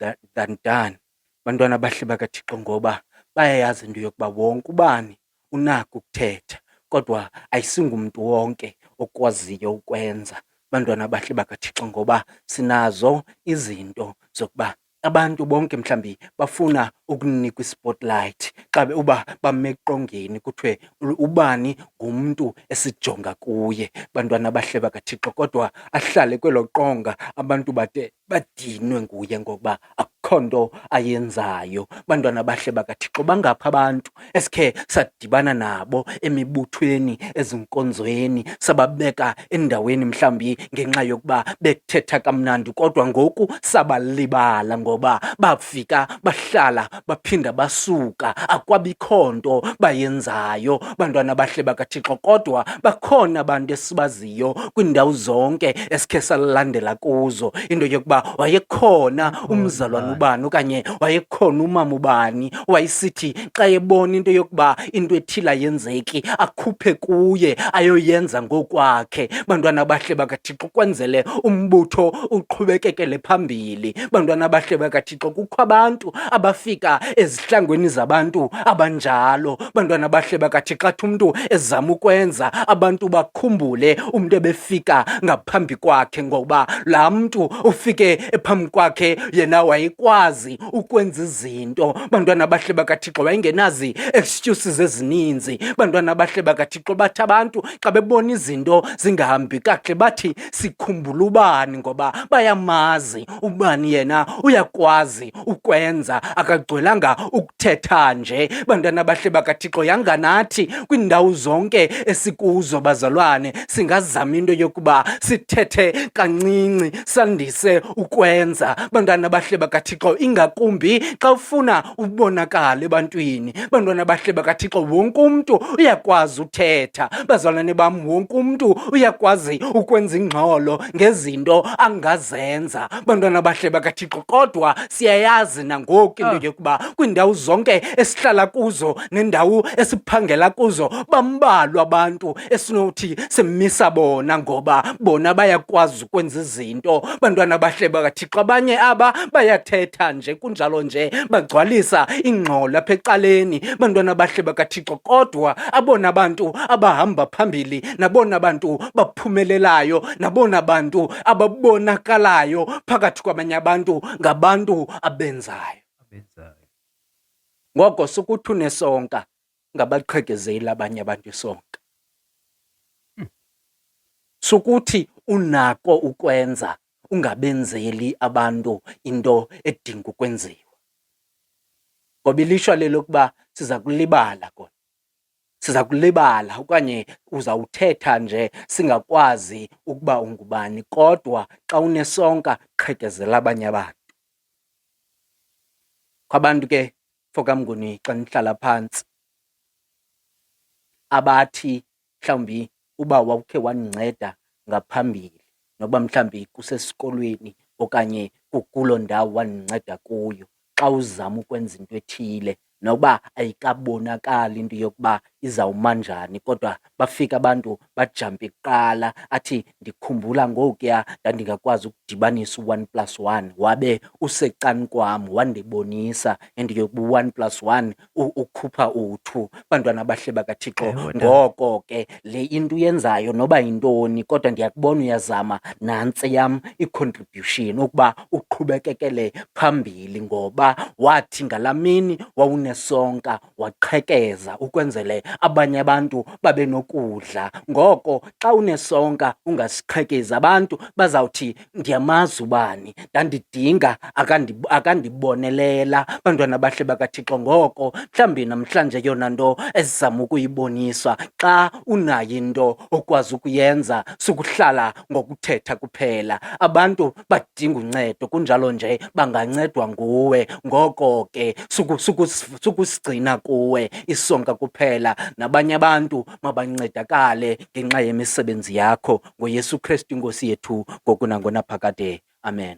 S1: done. Bantwana bahle bakaThixo, ngoba bayayazi into yokuba wonke ubani unako ukuthetha, kodwa ayisingumntu wonke okwaziyo ukwenza. Bantwana bahle bakaThixo, ngoba sinazo izinto zokuba abantu bonke mhlawumbi bafuna ukunikwa ispotlight xa uba bameqongeni kuthiwe ubani ngumntu esijonga kuye. Bantwana bahle bakaThixo, kodwa ahlale kwelo qonga abantu bade badinwe nguye ngokuba akukho nto ayenzayo. Bantwana bahle bakaThixo, bangapha abantu esikhe sadibana nabo emibuthweni, ezinkonzweni, sababeka endaweni mhlawumbi ngenxa yokuba bethetha kamnandi, kodwa ngoku sabalibala ngoba bafika bahlala baphinda basuka, akwabikho nto bayenzayo. Bantwana bahle bakaThixo, kodwa bakhona abantu esibaziyo kwindawo zonke esikhe salandela kuzo into yokuba wayekhona umzalwana ubani okanye wayekhona umama ubani wayesithi xa ebona into yokuba into ethile yenzeki akhuphe kuye ayoyenza ngokwakhe. Bantwana bahle bakaThixo, kwenzele umbutho uqhubekekele phambili. Bantwana bahle bakaThixo, kukho abantu abafika ezihlangweni zabantu abanjalo. Bantwana bahle bakaThixo, athi umntu ezama ukwenza abantu bakhumbule umntu ebefika ngaphambi kwakhe, ngoba laa mntu ufike ephambi kwakhe yena uyakwazi ukwenza izinto. Bantwana bahle bakaThixo, wayengenazi excuses ezininzi. Bantwana bahle bakaThixo, bathi abantu xa bebona izinto zingahambi kakuhle bathi sikhumbula ubani, ngoba bayamazi ubani yena uyakwazi ukwenza, akagcwelanga ukuthetha nje. Bantwana bahle bakaThixo, yanganathi kwiindawo zonke esikuzo bazalwane singazama into yokuba sithethe kancinci sandise ukwenza. Bantwana bahle bakaThixo, ingakumbi xa ufuna ubonakala ebantwini. Bantwana bahle bakaThixo, wonke umntu uyakwazi uthetha. Bazalwane bam, wonke umntu uyakwazi ukwenza ingxolo ngezinto angazenza. Bantwana bahle bakaThixo, kodwa siyayazi nangoku into yokuba kwiindawo zonke esihlala kuzo nendawo esiphangela kuzo bambalwa abantu esinothi simisa bona, ngoba bona bayakwazi ukwenza izinto. Bantwana bahle bakaThixo, abanye aba bayathetha nje kunjalo nje, bagcwalisa ingxolo apha ecaleni. Bantwana bahle bakaThixo, kodwa abona bantu abahamba phambili, nabona bantu baphumelelayo, nabona bantu ababonakalayo phakathi kwabanye abantu ngabantu abenzayo. Ngoko sukuthi unesonka ngabaqhekezeli abanye abantu isonka. Sukuthi unako ukwenza ungabenzeli abantu into edinga ukwenziwa. Ngoba ilishwa lelokuba siza kulibala kona. Siza kulibala okanye uzawuthetha nje singakwazi ukuba ungubani, kodwa xa unesonka qhekezela abanye abantu. Kwabantu ke fokamnguni xa nihlala phantsi abathi mhlawumbi uba wawukhe wandinceda ngaphambili, nokuba mhlawumbi kusesikolweni okanye kukuloo ndawo wandinceda kuyo, xa uzama ukwenza into ethile nokuba ayikabonakali into yokuba izawuma njani, kodwa bafika abantu bajampe kuqala athi ndikhumbula ngokuya ndandingakwazi ukudibanisa u-1 plus 1 wabe usecani kwam wandibonisa into yokuba u-1 plus 1 ukhupha u-2. Bantwana bahle bakaThixo, ngoko ke le into uyenzayo noba yintoni, kodwa ndiyakubona uyazama, nantsi yam i-contribution ukuba uqhubekekele phambili, ngoba wathi ngalaa mini wawunesonka waqhekeza ukwenzele abanye abantu babe nokudla. Ngoko xa unesonka ungasiqhekezi, abantu bazawuthi ndiyamazi ubani, ndandidinga akandibonelela. Bantwana bahle bakaThixo, ngoko mhlawumbi namhlanje yona nto ezizama ukuyiboniswa, xa unayo into okwazi ukuyenza sukuhlala ngokuthetha kuphela. Abantu badinga uncedo, kunjalo nje bangancedwa nguwe. Ngoko ke sukusigcina kuwe isonka kuphela, nabanye abantu mabancedakale ngenxa yemisebenzi yakho. NgoYesu Kristu inkosi yethu, ngoku nangonaphakade. Amen.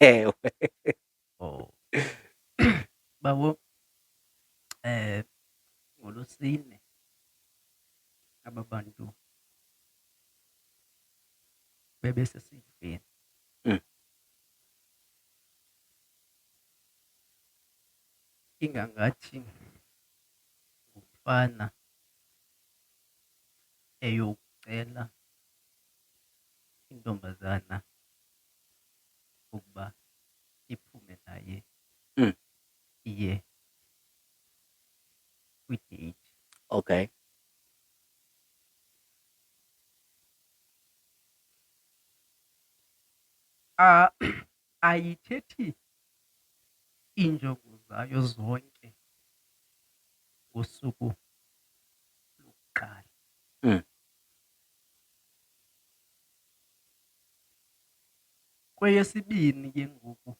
S1: Ewe.
S3: Oh. Babo, ngoLwesine aba bantu bebesesiveni.
S1: Mm.
S3: Ingangathi umfana eyokucela intombazana ukuba iphume naye
S1: Mm.
S3: iye kwidate.
S1: Okay.
S3: Ayithethi iinjongo zayo zonke ngosuku lokuqala.
S1: Mm.
S3: Kweyesibini ke ngoku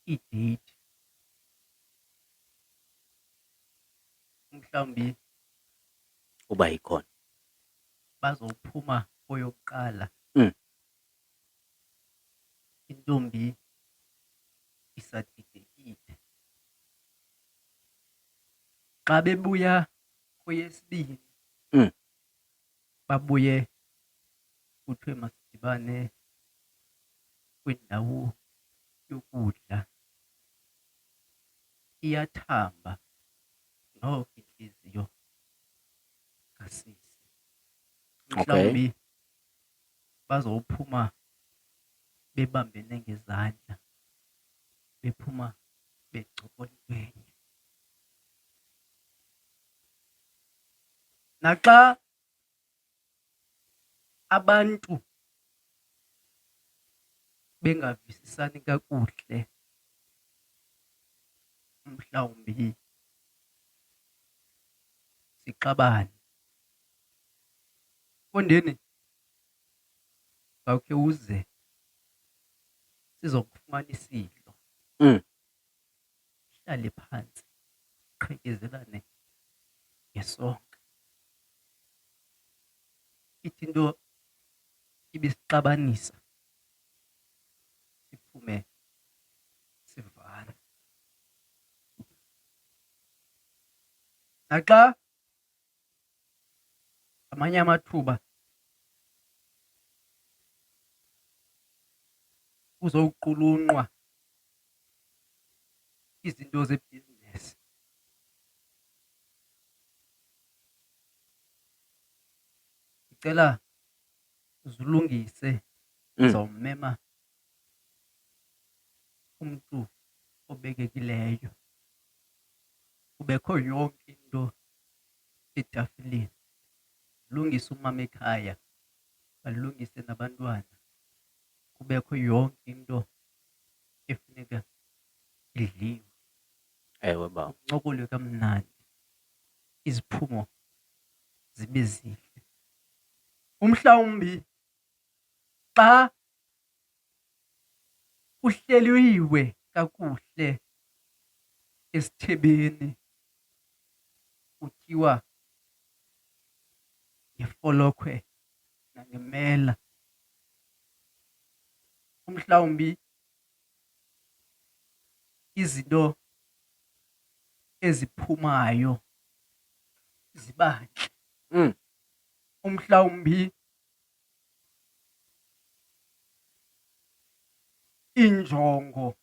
S3: idate mhlawumbi
S1: Uba ikhona.
S3: bazophuma koyokuqala.
S1: Mm.
S3: Intombi isadidekile. Xa bebuya kweyesibini
S1: Mm.
S3: babuye kuthiwe masidibane kwindawo yokudla. Iyathamba noko intliziyo kasisi. Mhlawumbi bazophuma bebambene ngezandla, bephuma becokola intwenye. Naxa abantu bengavisisani kakuhle, mhlawumbi sixabane. Mfondini, ngawukhe uze sizokufumana isidlo.
S1: Mm.
S3: Sihlale phantsi, qhekezelane ngesonka. Ithi into ibisixabanisa siphume sivana. Naxa amanye amathuba kuzoqulunqwa izinto zebhizinesi, ndicela uzilungise. Uzawumema umntu obekekileyo, kubekho yonke into etafileni. Lungise umama ekhaya, balungise nabantwana, kubekho yonke into efuneka idliwe.
S1: Ewe baba.
S3: Kuncokolwe kamnandi, iziphumo zibe zihle. Umhlawumbi xa uhleliwe kakuhle esithebeni, kutyiwa ngefolokhwe nangemela, umhlawumbi izinto eziphumayo zibantle.
S1: Mm.
S3: Umhlawumbi iinjongo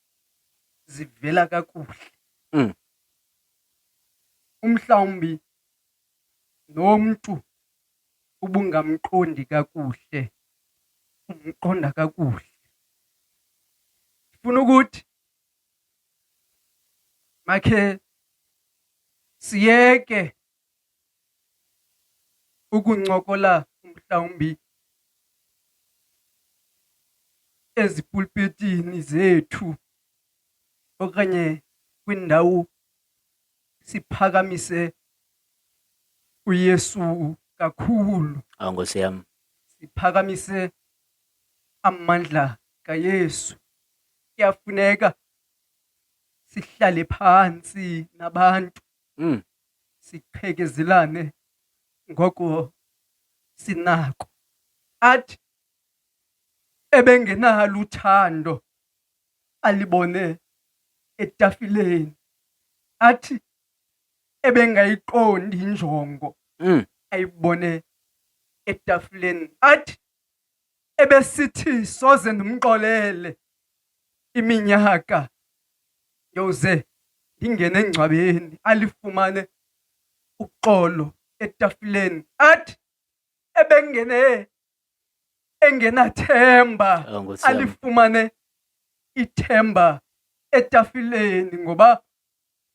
S3: zivela kakuhle.
S1: Mm.
S3: Umhlawumbi nomntu ubungamqondi kakuhle, umqonda kakuhle. Ndifuna ukuthi makhe siyeke ukuncokola mhlawumbi ezipulpitini zethu okanye kwindawo siphakamise uYesu kakhulu,
S1: Nkosi yam.
S3: siphakamise amandla kaYesu. Kuyafuneka sihlale phantsi nabantu,
S1: Mm.
S3: siqhekezelane ngoko sinako. Athi
S5: ebengenalo uthando alibone etafileni, athi ebengayiqondi injongo ayibone etafileni, athi ebesithi soze ndimxolele iminyaka yoze ndingene engcwabeni alifumane uxolo etafileni, athi engenathemba alifumane ithemba etafileni, ngoba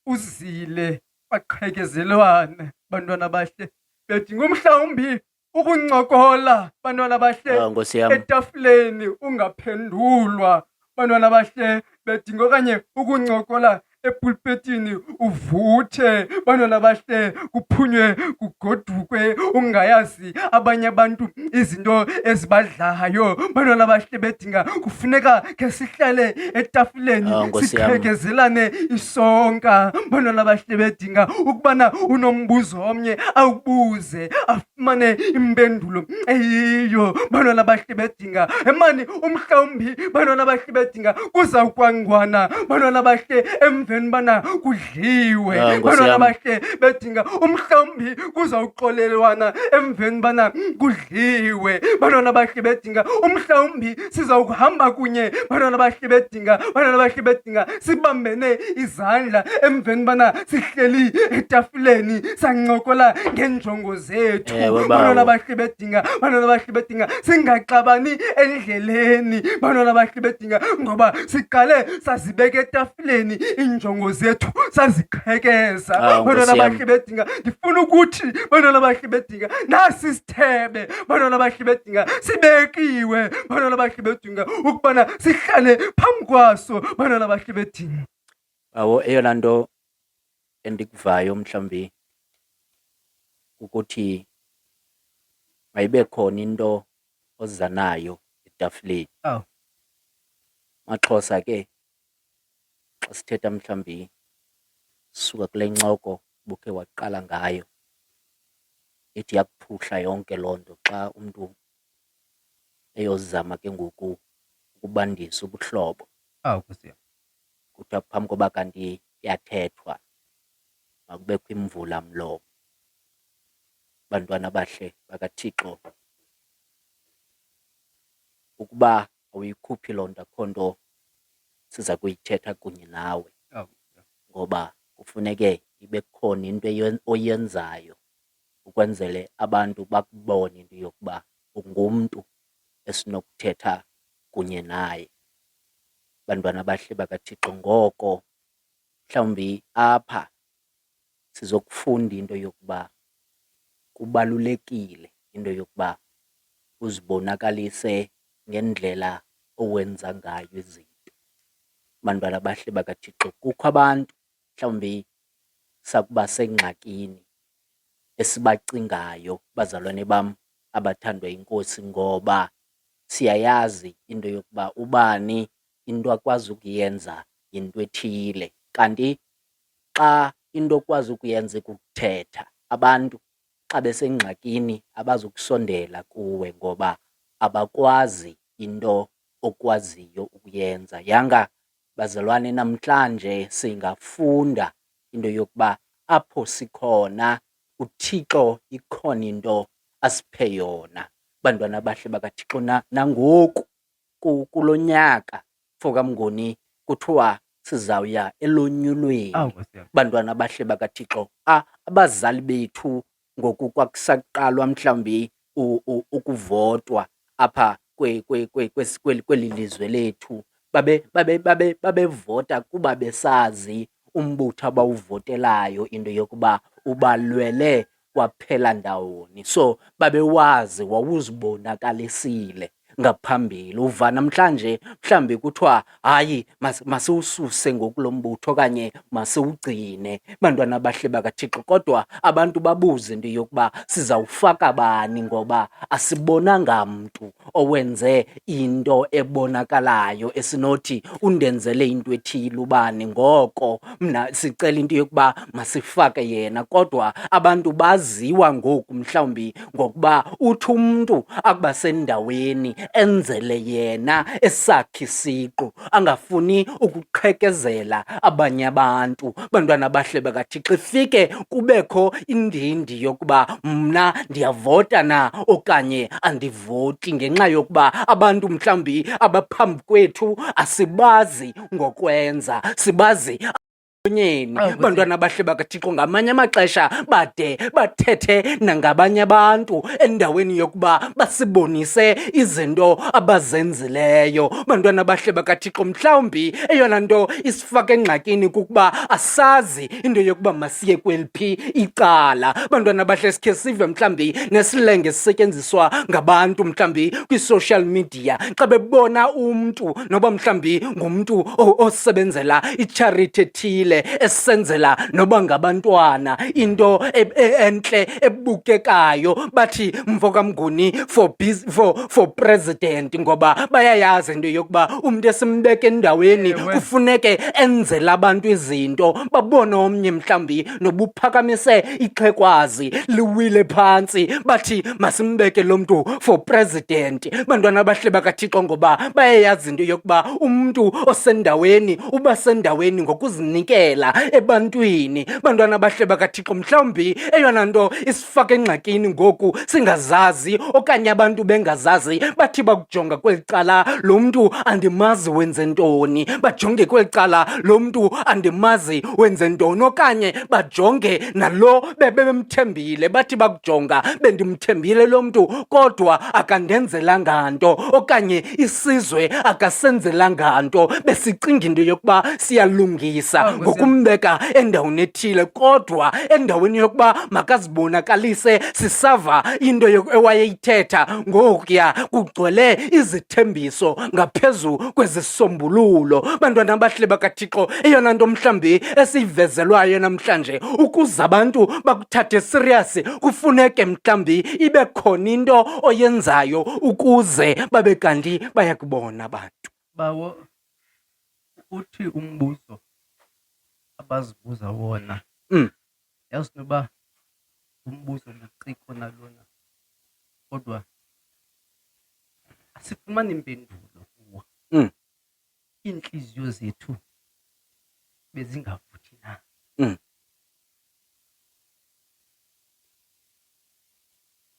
S5: uzile baqhekezelwana. Bantwana bahle bedinga mhlawumbi ukuncokola, bantwana bahle etafileni ungaphendulwa. Bantwana bahle bedinga okanye ukuncokola epulpetini uvuthe. Bantwana bahle kuphunywe kugodukwe ungayazi abanye abantu izinto ezibadlayo. Bantwana bahle bedinga kufuneka ke sihlale etafileni siqhekezelane isonka. Bantwana bahle bedinga ukubana unombuzo omnye awubuze afumane impendulo eyiyo. Bantwana bahle bedinga emani umhlawumbi. Bantwana bahle bedinga kuzawukwangwana. Bantwana bahle emveni bana kudliwe. Bantwana bahle bedinga umhlawumbi kuzawuxolelwana emveni bana kudliwe. Bantwana bahle bedinga umhlawumbi sizawuhamba kunye. Bantwana bahle bedinga sibambene izandla emveni bana sihleli etafileni sancokola ngenjongo zethu. Bantwana bahle bedinga singaxabani endleleni. Bantwana bahle bedinga ngoba siqale sazibeka etafileni injongo zethu saziqhekeza. Bantwana bahle bedinga ndifuna ukuthi bantwana bahle bedinga nasi sithebe. Bantwana bahle bedinga sibekiwe. Bantwana bahle bedinga ukubana sihlale phambi kwaso. Bantwana bahle bedinga
S1: eyona nto endikuvayo mhlawumbi ukuthi mayibe khona into oza nayo etafileni. Maxhosa ke xa sithetha mhlawumbi sisuka kule ncoko bukhe waqala ngayo ithi yakuphuhla yonke loo nto xa umntu eyozama ke ngoku ukubandisa ubuhlobo. Kuthiwa phambi koba kanti yathethwa makubekho imvula mlomo. Bantwana bahle bakaThixo, ukuba awuyikhuphi loo nto akho nto siza kuyithetha kunye nawe, ngoba kufuneke ibe khona into oyenzayo ukwenzele abantu bakubone into yokuba ungumntu esinokuthetha kunye naye. Bantwana bahle bakaThixo, ngoko mhlawumbi apha sizokufunda into yokuba kubalulekile into yokuba uzibonakalise ngendlela owenza ngayo izinto. Bantwana bahle bakaThixo, kukho abantu mhlawumbi sakuba sengxakini esibacingayo bazalwane bam abathandwa yiNkosi, ngoba siyayazi into yokuba ubani into akwazi ukuyenza yinto ethile, kanti xa into okwazi ukuyenza kukuthetha. Abantu xa besengxakini abazukusondela kuwe ngoba abakwazi into okwaziyo ukuyenza. Yanga bazalwane, namhlanje singafunda into yokuba apho sikhona uThixo ikhona into asiphe yona. Bantwana bahle bakaThixo, nangoku kulo nyaka fokamngoni kuthiwa sizawuya elonyulweni. Bantwana bahle bakaThixo, abazali bethu ngoku kwakusaqalwa mhlawumbi ukuvotwa apha kweli lizwe lethu babevota kuba besazi umbutho abawuvotelayo into yokuba ubalwele kwaphela ndawoni. So babewazi wawuzibonakalisile ngaphambili. Uva namhlanje mhlawumbi kuthiwa hayi masiwususe ngokulo mbutho okanye masiwugcine. Bantwana bahle bakaThixo, kodwa abantu babuze into yokuba sizawufaka bani, ngoba asibonanga mntu owenze into ebonakalayo esinothi undenzele into ethile ubani. Ngoko mna sicela into yokuba masifake yena, kodwa abantu baziwa ngoku mhlawumbi ngokuba uthi umntu akuba sendaweni enzele yena esakhe isiqu, angafuni ukuqhekezela abanye abantu. Bantwana bahle bakaThixo, ifike kubekho indindi yokuba mna ndiyavota na okanye andivoti, ngenxa yokuba abantu mhlawumbi abaphambi kwethu asibazi ngokwenza, sibazi bantwana bahle bakaThixo ngamanye amaxesha bade bathethe nangabanye abantu endaweni yokuba basibonise izinto abazenzileyo. Bantwana bahle bakaThixo, mhlawumbi eyona nto isifaka engxakini kukuba asazi into yokuba masiye kweliphi icala. Bantwana bahle sikhe sive mhlawumbi nesilenge sisetyenziswa ngabantu mhlawumbi kwi-social media xa bebona umntu noba mhlawumbi ngumntu osebenzela icharity ethile esenzela noba ngabantwana into entle ebukekayo, bathi mvokamguni for president, ngoba bayayazi into yokuba umntu esimbeka endaweni kufuneke enzela abantu izinto. Babona omnye mhlawumbi nobuphakamise ixhekwazi liwile phantsi, bathi masimbeke lo mntu for president. Bantwana bahle bakaThixo, ngoba bayayazi into yokuba umntu osendaweni uba sendaweni ngokuzinikela ebantwini. Bantwana bahle bakaThixo, mhlawumbi eyona nto isifaka engxakini ngoku singazazi okanye abantu bengazazi, bathi bakujonga kweli cala lo mntu andimazi wenze ntoni, bajonge kweli cala lo mntu andimazi wenze ntoni, okanye bajonge nalo bebemthembile, bathi bakujonga bendimthembile lo mntu kodwa akandenzelanga nto, okanye isizwe akasenzelanga nto, besicinga into yokuba siyalungisa ngokumbeka endaweni ethile, kodwa endaweni yokuba makazibonakalise sisava into ewayeyithetha ngokuya kugcwele izithembiso ngaphezu kwezisombululo. Bantwana bahle bakaThixo, eyona nto mhlawumbi esiyivezelwayo namhlanje ukuze abantu bakuthathe serious, kufuneke mhlawumbi ibe khona into oyenzayo ukuze babe kanti bayakubona abantu.
S3: Bawo, uthi umbuzo abazibuza wona yazi noba umbuzo buciko nalona, kodwa asifumani impendulo kuwo. Iintliziyo zethu bezingavuthi na?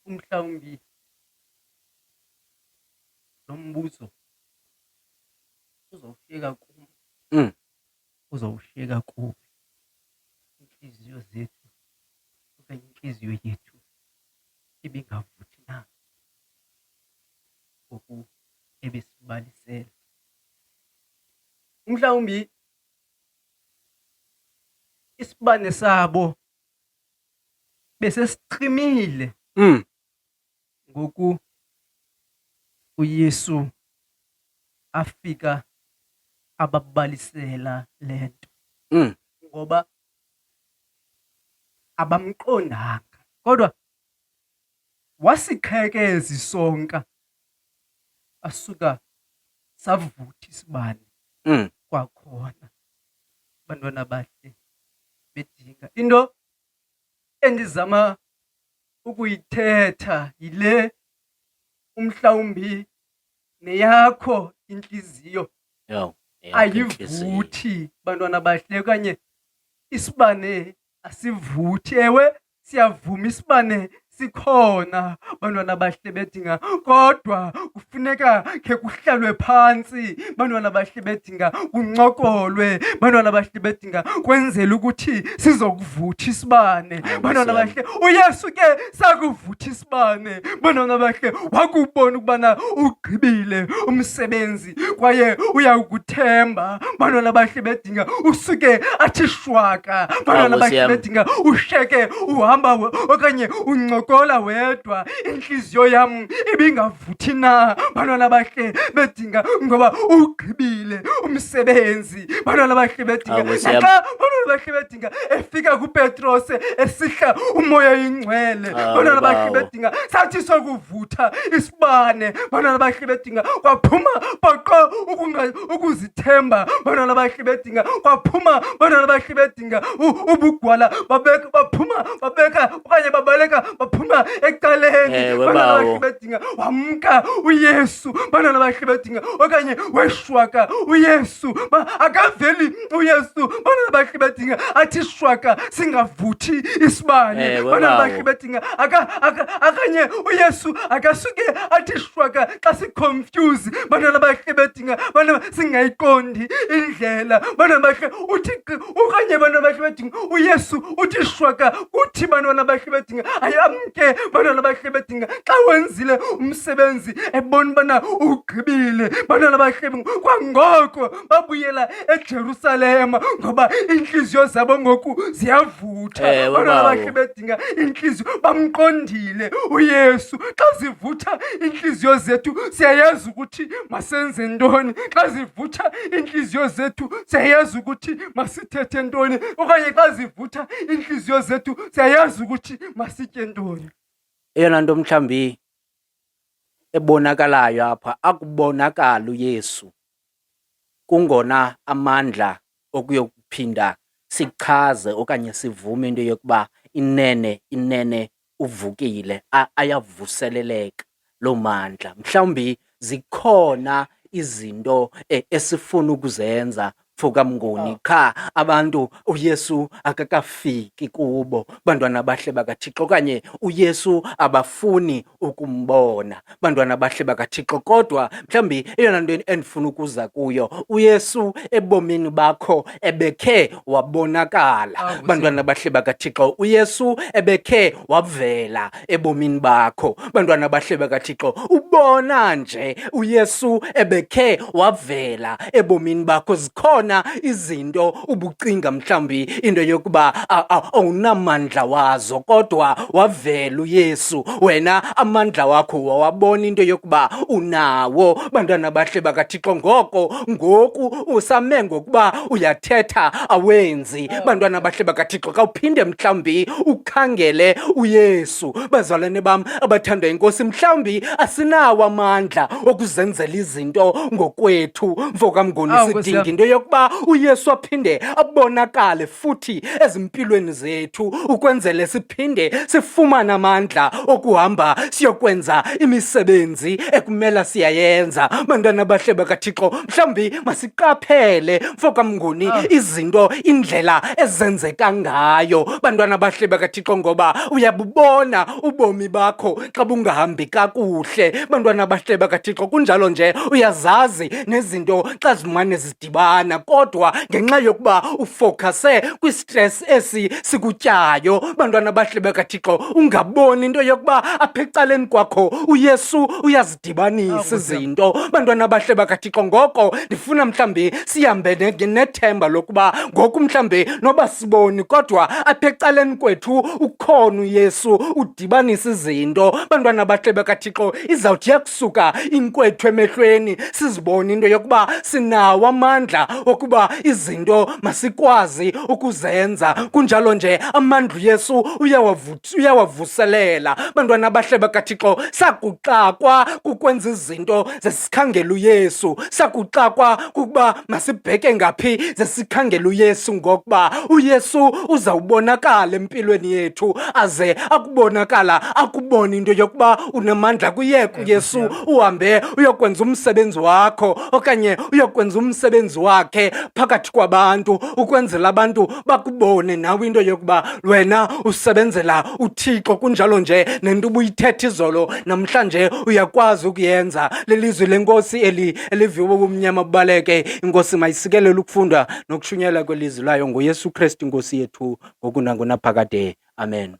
S3: Umhlawumbi lo mbuzo uzawushiyeka kum, uzawushiyeka kubi. Iintliziyo zethu okanye intliziyo yethu ibingavuthi na ngoku ebesibalisela? Umhlawumbi isibane sabo besesicimile ngoku uYesu afika ababalisela le nto, ngoba abamqondanga, kodwa wasiqhekeza isonka asuka savuthi isibane kwakhona. Bantwana bahle bedinga into endizama ukuyithetha yile, umhlawumbi neyakho intliziyo ayivuthi bantwana bahle, okanye isibane asivuthi. Ewe siyavuma isibane sikhona bantwana bahle bedinga, kodwa kufuneka khe kuhlalwe phantsi bantwana bahle bedinga, kuncokolwe bantwana bahle bedinga, kwenzela ukuthi sizokuvutha isibane bantwana bahle. uYesu ke sakuvutha isibane bantwana bahle, wakubona ukubana ugqibile umsebenzi kwaye uyakuthemba bantwana bahle bedinga, usuke athi shwaka bantwana bahle bedinga, usheke uhamba okanye uncokola wedwa. Intliziyo yam ibingavuthi na bantwana bahle bedinga, ngoba ugqibile umsebenzi bantwana bahle bedinga. Naxa bantwana bahle bedinga efika kuPetros esihla umoya oyingcwele bantwana bahle bedinga, sathi sokuvutha isibane bantwana bahle bedinga, kwaphuma baqo
S5: ukuzithemba bantwana bahle bedinga kwaphuma bantwana bahle bedinga ubugwala baphuma babeka okanye babaleka baphuma ecaleni bantwana bahle bedinga wamka uYesu bantwana bahle bedinga okanye weshwaka uYesu akaveli uYesu bantwana bahle bedinga athi shwaka singavuthi isibane bantwana bahle bedinga akanye uYesu akasuke athi shwaka xa siconfuse bantwana bahle bedinga bantwana singayiqondi indlela bantwana bahle uthi okanye bantwana bahle bedinga uYesu uthi shwaka kuthi bantwana bahle bedinga ayamke bantwana bahle bedinga xa wenzile umsebenzi ebona bana ugqibile bantwana bahle kwangoko babuyela eJerusalema ngoba inhliziyo zabo ngoku ziyavutha bantwana bahle bedinga inhliziyo bamqondile uYesu xa zivutha inhliziyo zethu siyayazi ukuthi masenze ntoni xa zivutha inhliziyo zethu siyayazi ukuthi masithethe ntoni okanye xa zivutha inhliziyo zethu siyayazi ukuthi masitye ntoni.
S1: Eyona nto mhlawumbi ebonakalayo apha akubonakala uYesu kungona amandla okuyokuphinda sichaze okanye sivume into yokuba inene uvukile ayavuseleleka lo mandla. Mhlawumbi zikhona izinto esifuna ukuzenza fokamnguni qha abantu uYesu akakafiki kubo bantwana bahle bakaThixo okanye uYesu abafuni ukumbona bantwana bahle bakaThixo. Kodwa mhlawumbi eyona nto endifuna ukuza kuyo uYesu ebomini bakho ebekhe wabonakala bantwana bahle bakaThixo. uYesu ebekhe wavela ebomini bakho bantwana bahle bakaThixo. Ubona nje uYesu ebekhe wavela ebomini bakho. Zikhona izinto ubucinga mhlawumbi into yokuba awunamandla wazo kodwa wavela uYesu wena amandla wakho wawabona into yokuba unawo bantwana bahle bakaThixo. Ngoku usame ngokuba uyathetha awenzi bantwana bahle bakaThixo. Kawuphinde mhlawumbi ukhangele uYesu bazalwane bam abathandwa inkosi. Mhlawumbi asinawo amandla okuzenzela izinto ngokwethu mfokamnguni. Sidinga into yokuba uYesu aphinde abonakale futhi ezimpilweni zethu ukwenzele siphinde sifumane amandla okuhamba siyokwenza imisebenzi ekumela siyayenza bantwana bahle bakaThixo. Mhlawumbi masiqaphele mfokamnguni izinto indlela ezenzeka ngayo bantwana bahle bakaThixo ngoba uyabubona ubomi bakho xa bungahambi kakuhle bantwana bahle bakaThixo. Kunjalo nje uyazazi nezinto xa zimane zidibana kodwa ngenxa yokuba ufocuse kwi-stress esi sikutyayo bantwana bahle bakaThixo ungaboni into yokuba apha ecaleni kwakho uYesu uyazidibanisa izinto bantwana bahle bakaThixo. Ngoko ndifuna mhlawumbi sihambe nethemba lokuba ngoku mhlawumbi noba siboni kodwa apha ecaleni kwethu ukhona uYesu udibanisa izinto bantwana bahle bakaThixo. Izawuthi yakusuka inkwethu emehlweni sizibone into yokuba sinawo amandla okuba izinto masikwazi ukuzenza. Kunjalo nje amandla uYesu uyawavuselela bantwana bahle bakaThixo. Sakuxakwa kukwenza izinto zesikhangela uYesu, sakuxakwa kukuba masibheke ngaphi zesikhangela uYesu ngokuba uYesu uzawubonakala empilweni yethu aze akubonakala akubona into yokuba unamandla. Kuyeke uYesu uhambe uyokwenza umsebenzi wakho okanye uyokwenza umsebenzi wakhe phakathi kwabantu ukwenzela abantu bakubone nawe into yokuba wena usebenzela uThixo. Kunjalo nje nento ubuyithetha izolo namhlanje uyakwazi ukuyenza. Lelizwi lenkosi eliviwe ubumnyama bubaleke. Inkosi mayisikelele ukufunda nokushunyela kwelizwi layo ngoYesu Kristu inkosi yethu ngoku nangonaphakade. Amen.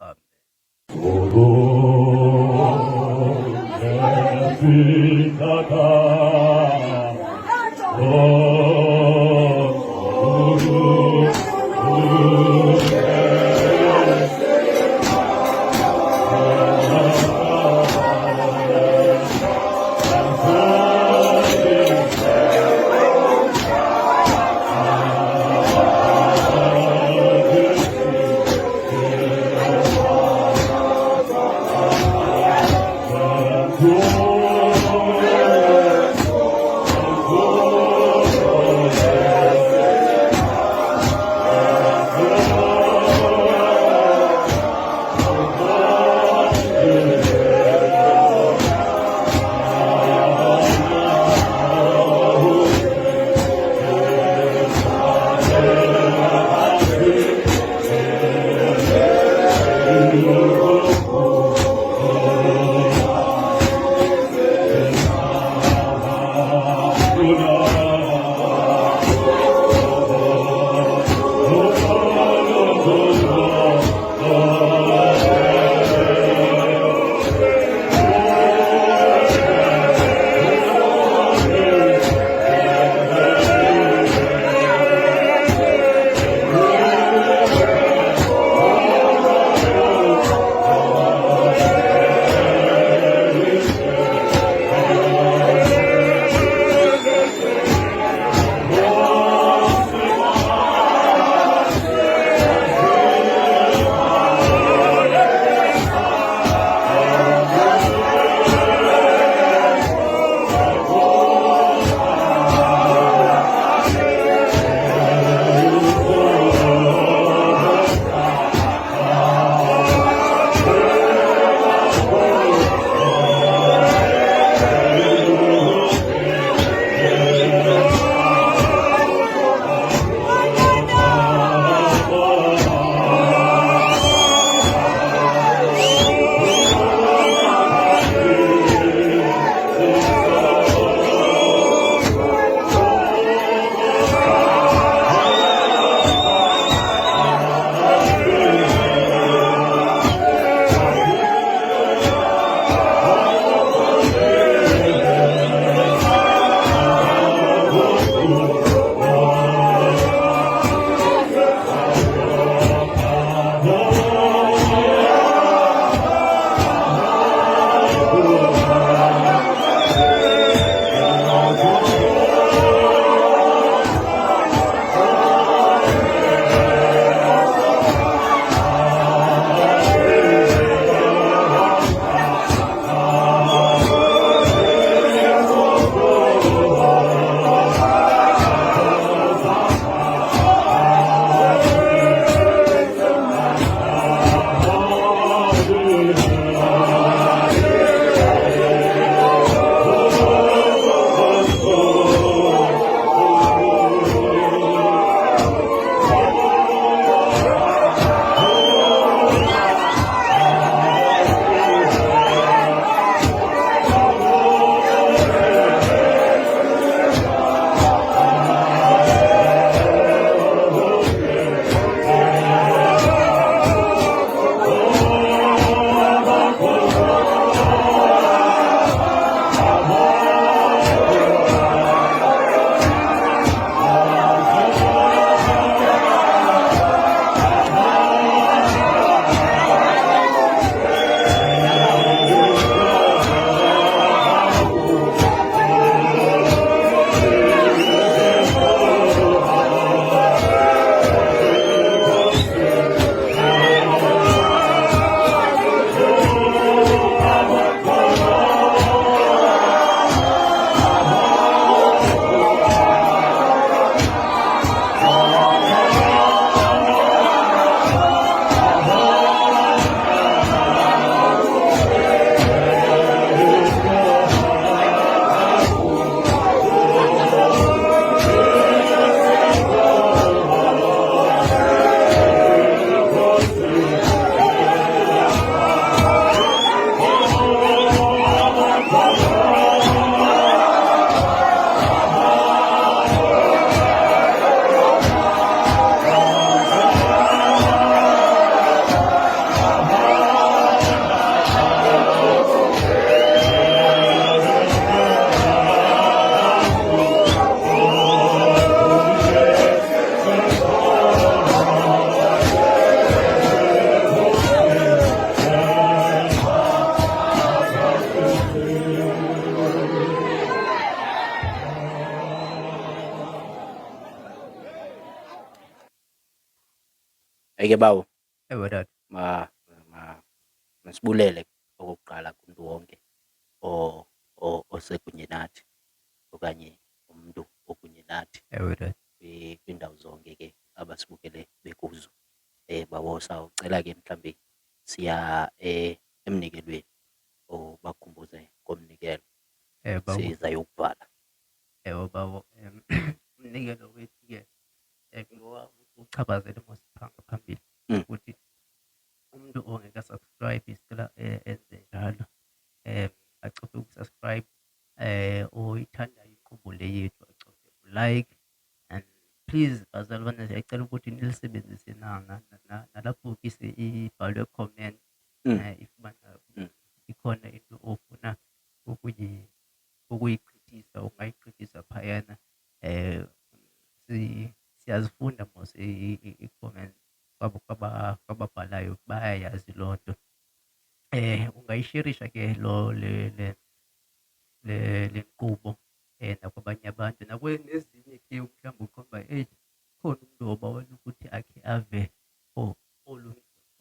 S1: Ake bawo,
S3: Ewe dad.
S1: masibulele okokuqala kumuntu wonke osekunye nathi okanye umuntu okunye nathi
S3: Ewe dad.
S1: kwindawo zonke ke abasibukele bekuzo. Bawo sawucela-ke mhlambe siya emnikelweni bakhumbuze ngomnikelo
S3: Bawo.
S1: sizayokuvala.
S3: Ewe bawo. Umnikelo wethu-ke ngoba uchaphazele mosiphanga phambili ukuthi umuntu ongeka subscribe isicela enze njalo acofe ukusubscribe oyithandayo inkqubo le yethu acofe like and please bazalwane siyacela ukuthi nilisebenzise nalapho ibhalwe comment if ikhona into ofuna ukuyigqithisa ungayigqithisa phayana siyazifunda mos i-comments kwababhalayo bayayazi loo nto. Ungayisherisha ke le nkqubo nakwabanye abantu nakwenezinye ke mhlawumbi uqomba khona umntu obawela ukuthi akhe ave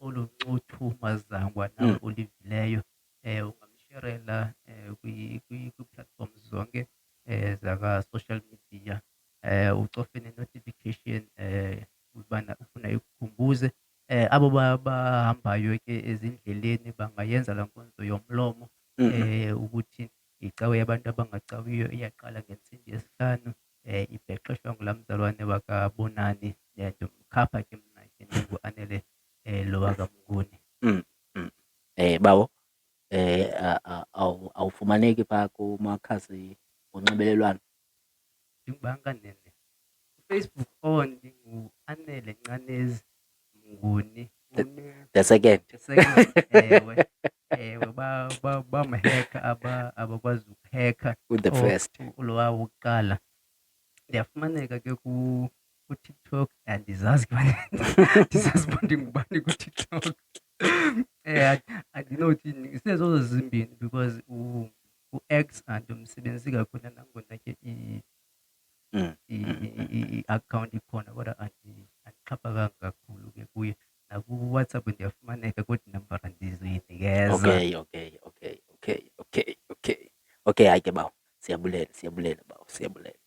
S3: olu ncuthu mazangwa nawe ulivileyo ungamsherela kwi-platforms zonke zaka-social media ucofe ne-notification ubana ufuna ikukhumbuze abo bahambayo ke ezindleleni bangayenza laa nkonzo yomlomo ukuthi icawa yabantu abangacawiyo iyaqala ngentsimbi yesihlanu ibhexeshwa ngulaa mzalwane wakabonani ndomkhapha ke mna ke ndingu-Anele lo wakamnguni.
S1: Bawo awufumaneki phaa kumakhasi onxibelelwano?
S3: Ndingubankanene Facebook ndingu-Anele Ncanezi Mnguni.
S1: The second.
S3: Ewe bamhekha abakwazi ukuhekha
S1: The first.
S3: lowa wokuqala ndiyafumaneka ke ku-TikTok andizazi uba ndingubani ku-TikTok. Andinothini isezozo zimbini because u-X andomsebenzisi kakhulu nangona ke i-account ikhona kodwa andixhaphakanga kakhulu ke kuyo. NakuWhatsApp ndiyafumaneka kodwa inambara andizuyinikeza.
S1: Okay, hayi ke bawo, siyabulela bawo, siyabulela.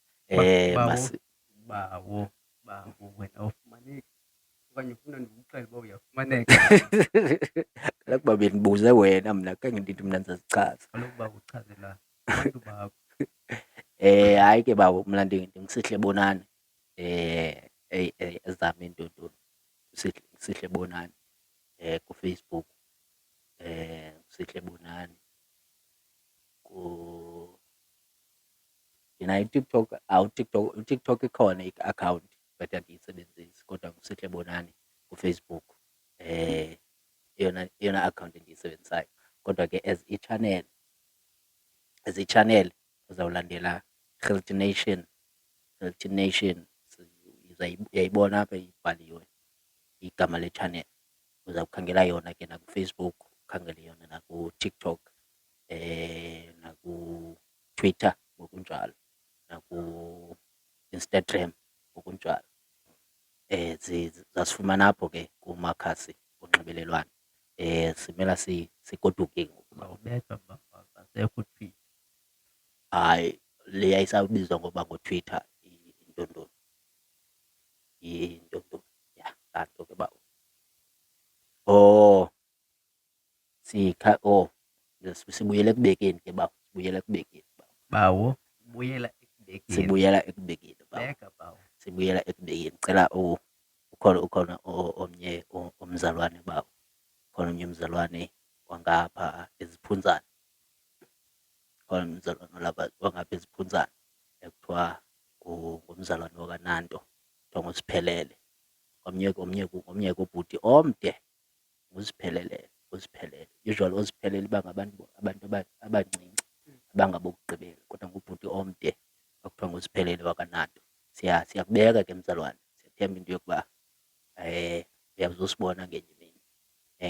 S3: Bawo wena awufumaneki okanye ufuna ndikuxele uba uyafumaneka?
S1: Kaloku uba bendibuze wena mna khange ndithi mna ndizazichaza.
S3: Kaloku uba uchazela abantu bakho.
S1: Hayi ke bawo, mna ndinguSihle Bonani ezam iintontoni Sihle Bonani kuFacebook, Sihle Bonani ndinayo iTikTok. uTikTok ikhona i-account but andiyisebenzisi kodwa nguSihle Bonani kuFacebook eyona account endiyisebenzisayo kodwa ke as i-channel uzawulandela Health Nation uyayibona apha ibhaliwe igama le-channel. Uzawukhangela yona ke nakuFacebook, ukhangele yona nakuTikTok nakuTwitter ngokunjalo naku-Instagram ngokunjalo. Zasifumana apho ke kumakhasi onxibelelwano. Simela sigoduke ngoku.
S3: Bawubethwa basekho uTwitter.
S1: Hayi, le yayisabizwa ngoba ngoTwitter intontoni ya laa nto ke bawo. Sibuyele ekubekeni ke bawo, sibuyele ekubekeni bawo.
S3: Bawo buyela ekubekeni.
S1: Sibuyela ekubekeni bawo.
S3: Beka bawo.
S1: Sibuyela ekubekeni. Cela ukhona omnye umzalwane bawo. Khona omnye umzalwane wangapha eziphunzana. Khona umzalwane walapha wangapha eziphunzana ekuthiwa ngumzalwane wakaNanto kuthiwa nguSiphelele. Omnye kobhuti omde nguSiphelele. Usually uSiphelele bangabantu abancinci abangabokugqibela kodwa ngubhuti omde okuthiwa nguSiphelele wakaNanto. Siyakubeka ke mzalwane, siyathemba into yokuba uyazusibona ngenye imini.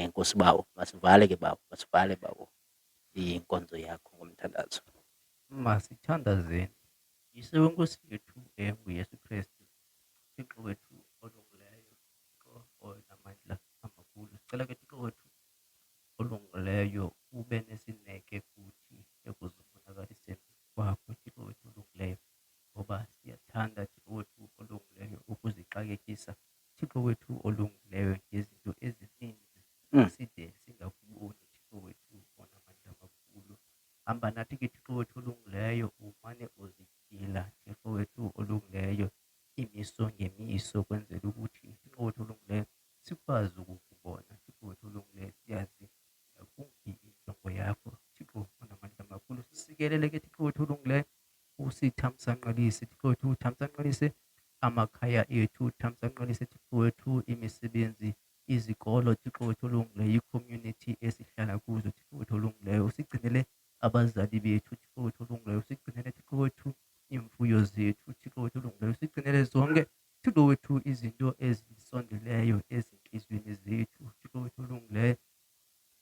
S1: Nkosi bawo, masivale ke bawo, masivale bawo inkonzo yakho ngomthandazo.
S3: Masithandazeni. Yise wenkosi yethu nguYesu Kristu, uThixo wethu olungileyo namandla usixakekisa Thixo wethu olungileyo ngezinto ezininzi side singakuboni Thixo wethu onamandla amakhulu. Hamba nathi ke Thixo wethu olungileyo, umane uzityhila Thixo wethu olungileyo imiso ngemiso, kwenzela ukuthi Thixo wethu olungileyo sikwazi ukukubona Thixo wethu olungileyo, siyazi ngakumbi injongo yakho Thixo onamandla amakhulu. Sisikelele ke Thixo wethu olungileyo, usithamsanqalise Thixo wethu, uthamsanqalise amakhaya ethu, uthamsanqalise Thixo wethu imisebenzi, izikolo Thixo wethu olungileyo, i-community esihlala kuzo Thixo wethu olungileyo. Usigcinele abazali bethu Thixo wethu olungileyo, usigcinele Thixo wethu iimfuyo zethu Thixo wethu olungileyo, usigcinele zonke Thixo wethu izinto ezisondeleyo ezintliziyweni zethu Thixo wethu olungileyo,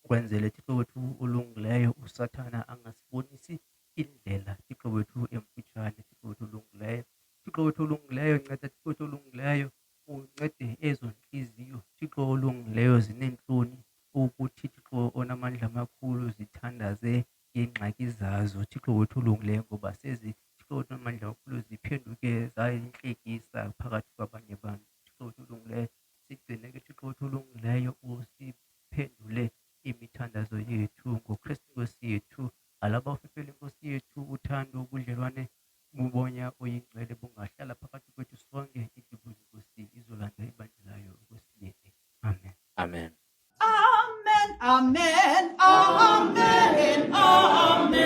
S3: kwenzele Thixo wethu olungileyo usathana angasibonisi indlela Thixo wethu emfutshane Thixo wethu olungileyo. Thixo wethu olungileyo, nceda Thixo wethu olungileyo, uncede ezo ntliziyo Thixo olungileyo zineentloni ukuthi Thixo onamandla amakhulu zithandaze ngeengxaki zazo Thixo wethu olungileyo, ngoba sezi Thixo wethu onamandla amakhulu ziphenduke zayintlekisa phakathi kwabanye abantu Thixo wethu olungileyo. Sigcine ke Thixo wethu olungileyo, usiphendule imithandazo yethu ngoKristu Nkosi yethu. Alaba ufifele Nkosi yethu, uthando, ubudlelwane bubonya oyingcwele bungahlala phakathi kwethu sonke. Idubu Nkosi izolanda ibandla layo okwesibini. Amen.
S1: Amen.
S4: Amen, amen, amen, amen, amen,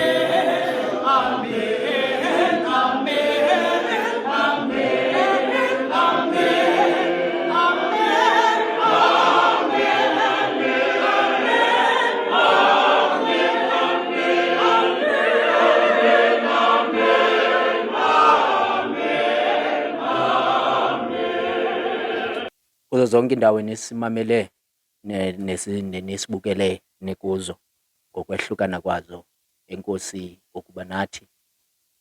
S4: amen, amen,
S1: Kuzo zonke indawo nesimamele nesibukele nekuzo ngokwehlukana kwazo, enkosi ukuba nathi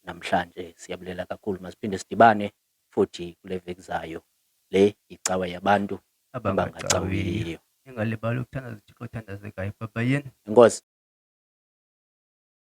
S1: namhlanje. Siyabulela kakhulu, masiphinde sidibane futhi kule veki zayo. Le Icawa Yabantu Abangacawiyo.
S3: Ingalibali ukuthandaza Thixo othandazekayo. Baba yeni.
S1: Enkosi.